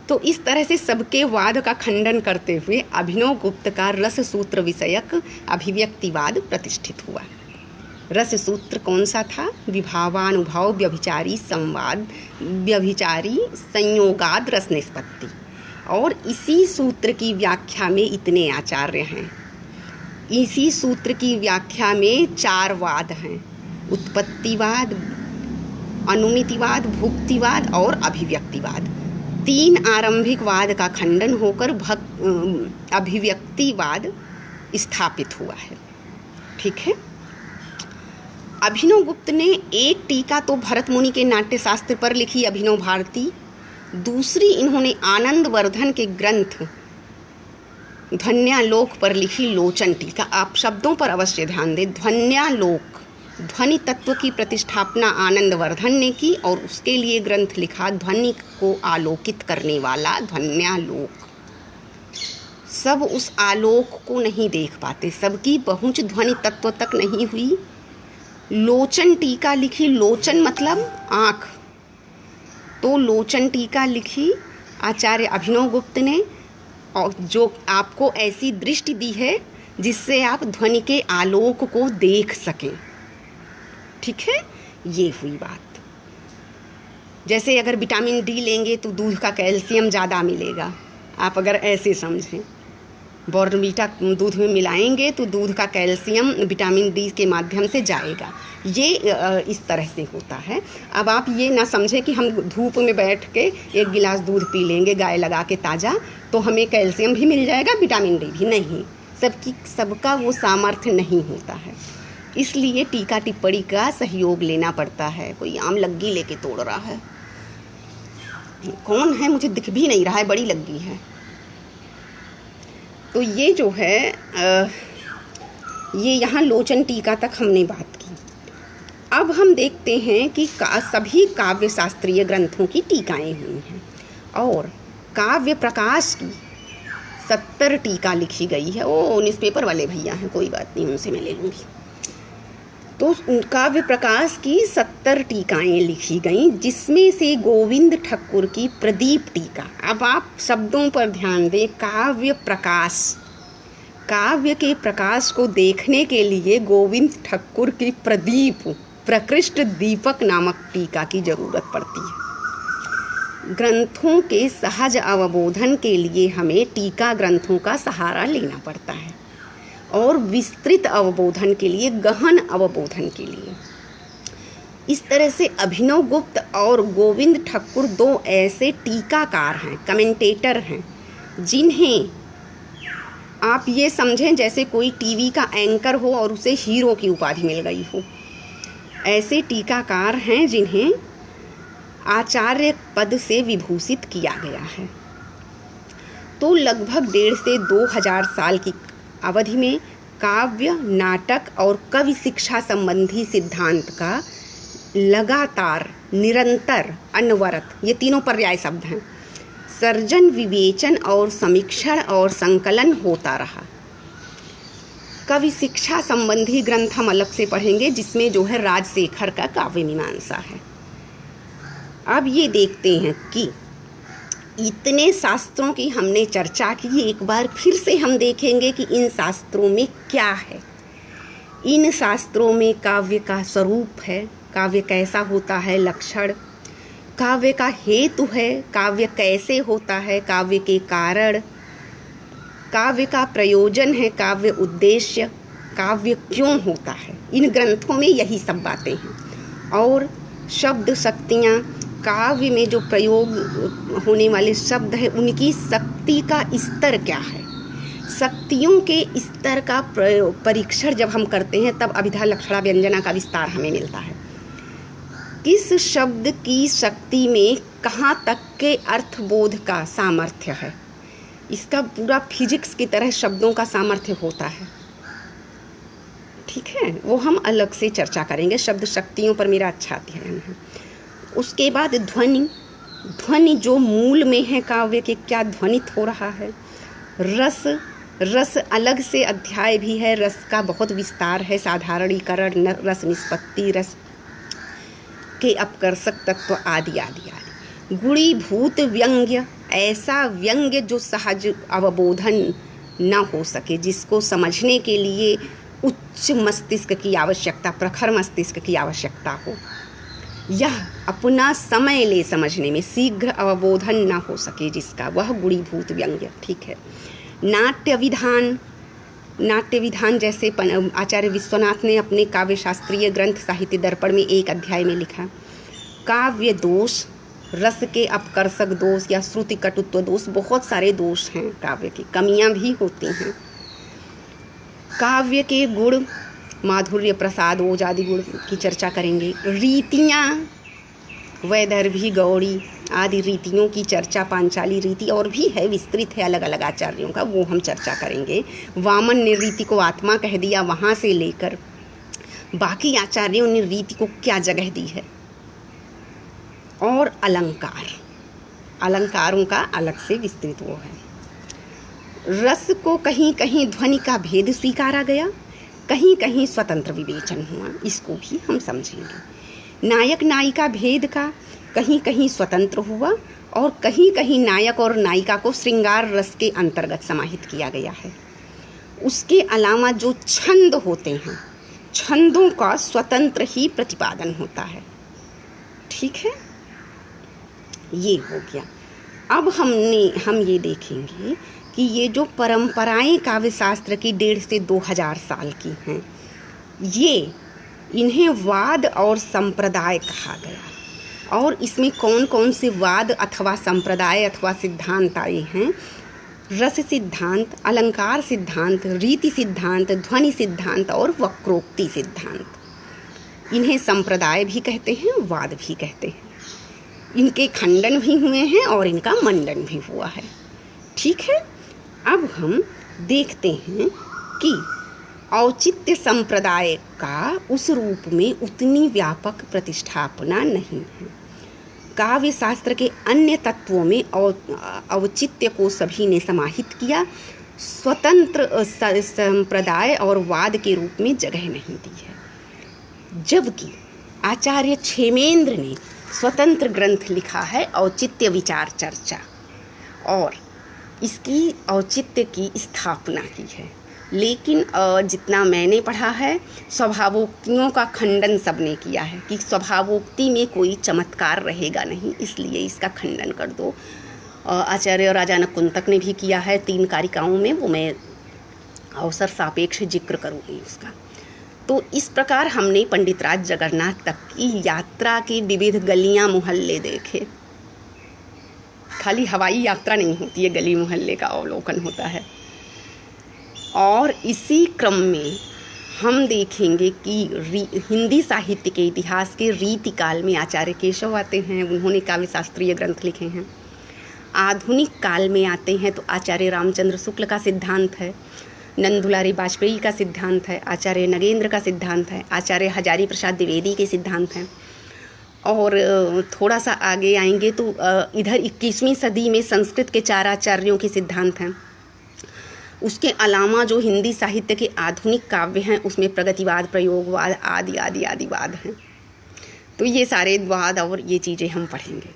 तो इस तरह से सबके वाद का खंडन करते हुए अभिनव गुप्त का रस सूत्र विषयक अभिव्यक्तिवाद प्रतिष्ठित हुआ। रस सूत्र कौन सा था? विभावानुभाव व्यभिचारी संवाद, व्यभिचारी संयोगाद रस निष्पत्ति। और इसी सूत्र की व्याख्या में इतने आचार्य हैं। इसी सूत्र की व्याख्या में 4 वाद हैं: उत्पत्तिवाद, अनुमितिवाद, भुक्तिवाद और अभिव्यक्तिवाद। 3 आरंभिक वाद का खंडन होकर अभिव्यक्तिवाद स्थापित हुआ है। ठीक है। अभिनव गुप्त ने एक टीका तो भरत मुनि के नाट्य शास्त्र पर लिखी, अभिनव भारती। दूसरी इन्होंने आनंदवर्धन के ग्रंथ ध्वन्यालोक पर लिखी लोचन टीका। आप शब्दों पर अवश्य ध्यान दें। ध्वन्यालोक, ध्वनि तत्व की प्रतिष्ठापना आनंदवर्धन ने की और उसके लिए ग्रंथ लिखा ध्वनि को आलोकित करने वाला ध्वन्यालोक। सब उस आलोक को नहीं देख पाते, सबकी पहुंच ध्वनि तत्व तक नहीं हुई, लोचन टीका लिखी, लोचन मतलब आँख, तो लोचन टीका लिखी आचार्य अभिनव गुप्त ने, और जो आपको ऐसी दृष्टि दी है जिससे आप ध्वनि के आलोक को देख सकें। ठीक है, ये हुई बात। जैसे अगर विटामिन डी लेंगे तो दूध का कैल्शियम ज़्यादा मिलेगा, आप अगर ऐसे समझें, बॉर्नवीटा दूध में मिलाएंगे तो दूध का कैल्शियम विटामिन डी के माध्यम से जाएगा। ये इस तरह से होता है। अब आप ये ना समझें कि हम धूप में बैठ के एक गिलास दूध पी लेंगे गाय लगा के ताज़ा तो हमें कैल्शियम भी मिल जाएगा, विटामिन डी भी। नहीं, सबका वो सामर्थ्य नहीं होता है, इसलिए टीका टिप्पणी का सहयोग लेना पड़ता है। कोई आम लग्गी लेके तोड़ रहा है, कौन है मुझे दिख भी नहीं रहा है, बड़ी लग्गी है। तो ये जो है ये यहाँ लोचन टीका तक हमने बात की। अब हम देखते हैं कि सभी काव्य शास्त्रीय ग्रंथों की टीकाएं हुई हैं और काव्य प्रकाश की 70 टीका लिखी गई है। ओ न्यूज़पेपर वाले भैया हैं, कोई बात नहीं, उनसे मैं ले लूँगी। तो काव्य प्रकाश की 70 टीकाएं लिखी गईं, जिसमें से गोविंद ठक्कुर की प्रदीप टीका। अब आप शब्दों पर ध्यान दें, काव्य प्रकाश, काव्य के प्रकाश को देखने के लिए गोविंद ठक्कुर की प्रदीप, प्रकृष्ट दीपक नामक टीका की जरूरत पड़ती है। ग्रंथों के सहज अवबोधन के लिए हमें टीका ग्रंथों का सहारा लेना पड़ता है और विस्तृत अवबोधन के लिए, गहन अवबोधन के लिए। इस तरह से अभिनव गुप्त और गोविंद ठक्कुर दो ऐसे टीकाकार हैं, कमेंटेटर हैं, जिन्हें आप ये समझें जैसे कोई टीवी का एंकर हो और उसे हीरो की उपाधि मिल गई हो। ऐसे टीकाकार हैं जिन्हें आचार्य पद से विभूषित किया गया है। तो लगभग 1.5 से 2000 साल की अवधि में काव्य, नाटक और कवि शिक्षा संबंधी सिद्धांत का लगातार, निरंतर, अनवरत, ये तीनों पर्याय शब्द हैं, सर्जन, विवेचन और समीक्षण और संकलन होता रहा। कवि शिक्षा संबंधी ग्रंथ हम अलग से पढ़ेंगे, जिसमें जो है राजशेखर का काव्य मीमांसा है। अब ये देखते हैं कि इतने शास्त्रों की हमने चर्चा की, एक बार फिर से हम देखेंगे कि इन शास्त्रों में क्या है। इन शास्त्रों में काव्य का स्वरूप है, काव्य कैसा होता है, लक्षण, काव्य का हेतु है, काव्य कैसे होता है, काव्य के कारण, काव्य का प्रयोजन है, काव्य उद्देश्य, काव्य क्यों होता है। इन ग्रंथों में यही सब बातें हैं। और शब्द शक्तियाँ, काव्य में जो प्रयोग होने वाले शब्द है उनकी शक्ति का स्तर क्या है, शक्तियों के स्तर का परीक्षण जब हम करते हैं तब अभिधा लक्षणा व्यंजना का विस्तार हमें मिलता है। किस शब्द की शक्ति में कहाँ तक के अर्थबोध का सामर्थ्य है, इसका पूरा फिजिक्स की तरह शब्दों का सामर्थ्य होता है। ठीक है, वो हम अलग से चर्चा करेंगे। शब्द शक्तियों पर मेरा अच्छा अध्ययन है। उसके बाद ध्वनि, ध्वनि जो मूल में है काव्य के, क्या ध्वनित हो रहा है। रस, रस अलग से अध्याय भी है, रस का बहुत विस्तार है, साधारणीकरण, रस निष्पत्ति, रस के अपकर्षक तत्व आदि आदि आदि। गुणीभूत व्यंग्य, ऐसा व्यंग्य जो सहज अवबोधन न हो सके, जिसको समझने के लिए उच्च मस्तिष्क की आवश्यकता, प्रखर मस्तिष्क की आवश्यकता हो, यह अपना समय ले समझने में शीघ्र अवबोधन न हो सके जिसका, वह गुणीभूत व्यंग्य। ठीक है। नाट्य विधान, नाट्य विधान जैसे आचार्य विश्वनाथ ने अपने काव्य शास्त्रीय ग्रंथ साहित्य दर्पण में एक अध्याय में लिखा। काव्य दोष, रस के अपकर्षक दोष या श्रुति कटुत्व दोष, बहुत सारे दोष हैं, काव्य की कमियां भी होती हैं। काव्य के गुण, माधुर्य, प्रसाद, ओज आदि गुण की चर्चा करेंगे। रीतियाँ, वैदर्भी, गौड़ी आदि रीतियों की चर्चा, पांचाली रीति और भी है, विस्तृत है अलग अलग आचार्यों का, वो हम चर्चा करेंगे। वामन ने रीति को आत्मा कह दिया, वहाँ से लेकर बाकी आचार्यों ने रीति को क्या जगह दी है। और अलंकार, अलंकारों का अलग से विस्तृत वो है। रस को कहीं कहीं ध्वनि का भेद स्वीकारा गया, कहीं कहीं स्वतंत्र विवेचन हुआ, इसको भी हम समझेंगे। नायक नायिका भेद का कहीं कहीं स्वतंत्र हुआ और कहीं कहीं नायक और नायिका को श्रृंगार रस के अंतर्गत समाहित किया गया है। उसके अलावा जो छंद होते हैं, छंदों का स्वतंत्र ही प्रतिपादन होता है। ठीक है, ये हो गया। अब हम ये देखेंगे कि ये जो परंपराएं काव्य शास्त्र की 150 से 2000 साल की हैं, इन्हें वाद और संप्रदाय कहा गया। और इसमें कौन कौन से वाद अथवा संप्रदाय अथवा सिद्धांत आए हैं? रस सिद्धांत, अलंकार सिद्धांत, रीति सिद्धांत, ध्वनि सिद्धांत और वक्रोक्ति सिद्धांत। इन्हें संप्रदाय भी कहते हैं, वाद भी कहते हैं। इनके खंडन भी हुए हैं और इनका मंडन भी हुआ है। ठीक है, अब हम देखते हैं कि औचित्य संप्रदाय का उस रूप में उतनी व्यापक प्रतिष्ठापना नहीं है। काव्य शास्त्र के अन्य तत्वों में औचित्य को सभी ने समाहित किया, स्वतंत्र संप्रदाय और वाद के रूप में जगह नहीं दी है। जबकि आचार्य क्षेमेंद्र ने स्वतंत्र ग्रंथ लिखा है औचित्य विचार चर्चा, और इसकी औचित्य की स्थापना की है। लेकिन जितना मैंने पढ़ा है, स्वभावोक्तियों का खंडन सबने किया है कि स्वभावोक्ति में कोई चमत्कार रहेगा नहीं, इसलिए इसका खंडन कर दो। आचार्य राजा नकुंतक ने भी किया है 3 कारिकाओं में, वो मैं अवसर सापेक्ष जिक्र करूँगी उसका। तो इस प्रकार हमने पंडित राज जगन्नाथ तक की यात्रा की विविध गलियां मोहल्ले देखे। खाली हवाई यात्रा नहीं होती है, गली मोहल्ले का अवलोकन होता है। और इसी क्रम में हम देखेंगे कि हिंदी साहित्य के इतिहास के रीति काल में आचार्य केशव आते हैं, उन्होंने काव्य शास्त्रीय ग्रंथ लिखे हैं। आधुनिक काल में आते हैं तो आचार्य रामचंद्र शुक्ल का सिद्धांत है, नंद दुलारी वाजपेयी का सिद्धांत है, आचार्य नगेंद्र का सिद्धांत है, आचार्य हजारी प्रसाद द्विवेदी के सिद्धांत हैं। और थोड़ा सा आगे आएंगे तो इधर 21वीं सदी में संस्कृत के 4 आचार्यों के सिद्धांत हैं। उसके अलावा जो हिंदी साहित्य के आधुनिक काव्य हैं उसमें प्रगतिवाद, प्रयोगवाद आदि आदि आदि वाद हैं। तो ये सारे वाद और ये चीज़ें हम पढ़ेंगे।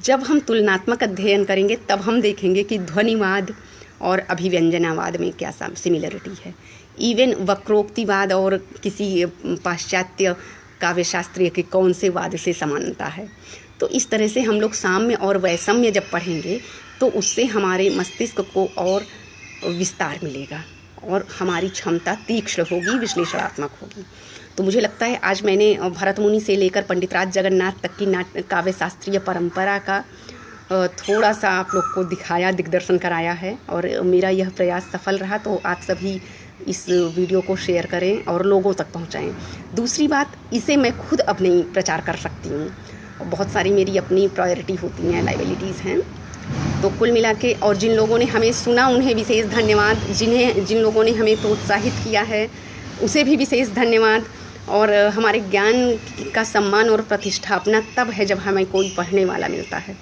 जब हम तुलनात्मक अध्ययन करेंगे तब हम देखेंगे कि ध्वनिवाद और अभिव्यंजनावाद में क्या सिमिलरिटी है। इवन वक्रोक्तिवाद और किसी पाश्चात्य काव्यशास्त्रीय के कौन से वाद से समानता है। तो इस तरह से हम लोग साम्य और वैषम्य जब पढ़ेंगे तो उससे हमारे मस्तिष्क को और विस्तार मिलेगा और हमारी क्षमता तीक्ष्ण होगी, विश्लेषणात्मक होगी। तो मुझे लगता है आज मैंने भरत मुनि से लेकर पंडित राज जगन्नाथ तक की काव्य शास्त्रीय परंपरा का थोड़ा सा आप लोग को दिखाया, दिग्दर्शन कराया है और मेरा यह प्रयास सफल रहा। तो आप सभी इस वीडियो को शेयर करें और लोगों तक पहुंचाएं। दूसरी बात, इसे मैं खुद अब नहीं प्रचार कर सकती हूँ, बहुत सारी मेरी अपनी प्रायोरिटी होती हैं, लाइबिलिटीज़ हैं। तो कुल मिला के, और जिन लोगों ने हमें सुना उन्हें विशेष धन्यवाद, जिन लोगों ने हमें प्रोत्साहित किया है उसे भी विशेष धन्यवाद। और हमारे ज्ञान का सम्मान और प्रतिष्ठापना तब है जब हमें कोई पढ़ने वाला मिलता है।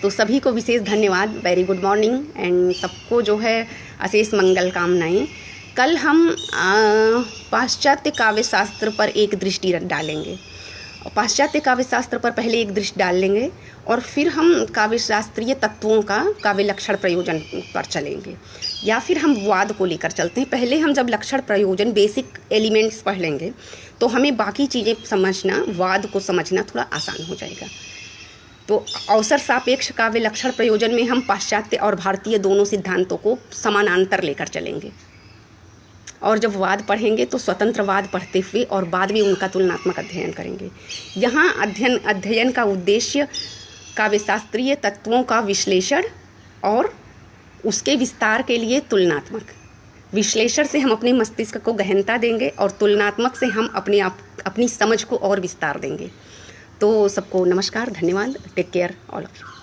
तो सभी को विशेष धन्यवाद, वेरी गुड मॉर्निंग एंड सबको जो है अशेष मंगल कामनाएं। कल हम पाश्चात्य काव्य शास्त्र पर एक दृष्टि डालेंगे। पाश्चात्य काव्य शास्त्र पर पहले एक दृष्टि डाल लेंगे और फिर हम काव्य शास्त्रीय तत्वों का काव्य लक्षण प्रयोजन पर चलेंगे, या फिर हम वाद को लेकर चलते हैं। पहले हम जब लक्षण प्रयोजन बेसिक एलिमेंट्स पढ़ लेंगे तो हमें बाकी चीज़ें समझना, वाद को समझना थोड़ा आसान हो जाएगा। तो अवसर सापेक्ष काव्य लक्षण प्रयोजन में हम पाश्चात्य और भारतीय दोनों सिद्धांतों को समानांतर लेकर चलेंगे, और जब वाद पढ़ेंगे तो स्वतंत्रवाद पढ़ते हुए और बाद में उनका तुलनात्मक अध्ययन करेंगे। यहाँ अध्ययन का उद्देश्य काव्य शास्त्रीय तत्वों का विश्लेषण और उसके विस्तार के लिए तुलनात्मक विश्लेषण से हम अपने मस्तिष्क को गहनता देंगे और तुलनात्मक से हम अपनी समझ को और विस्तार देंगे। तो सबको नमस्कार, धन्यवाद, take care all of you.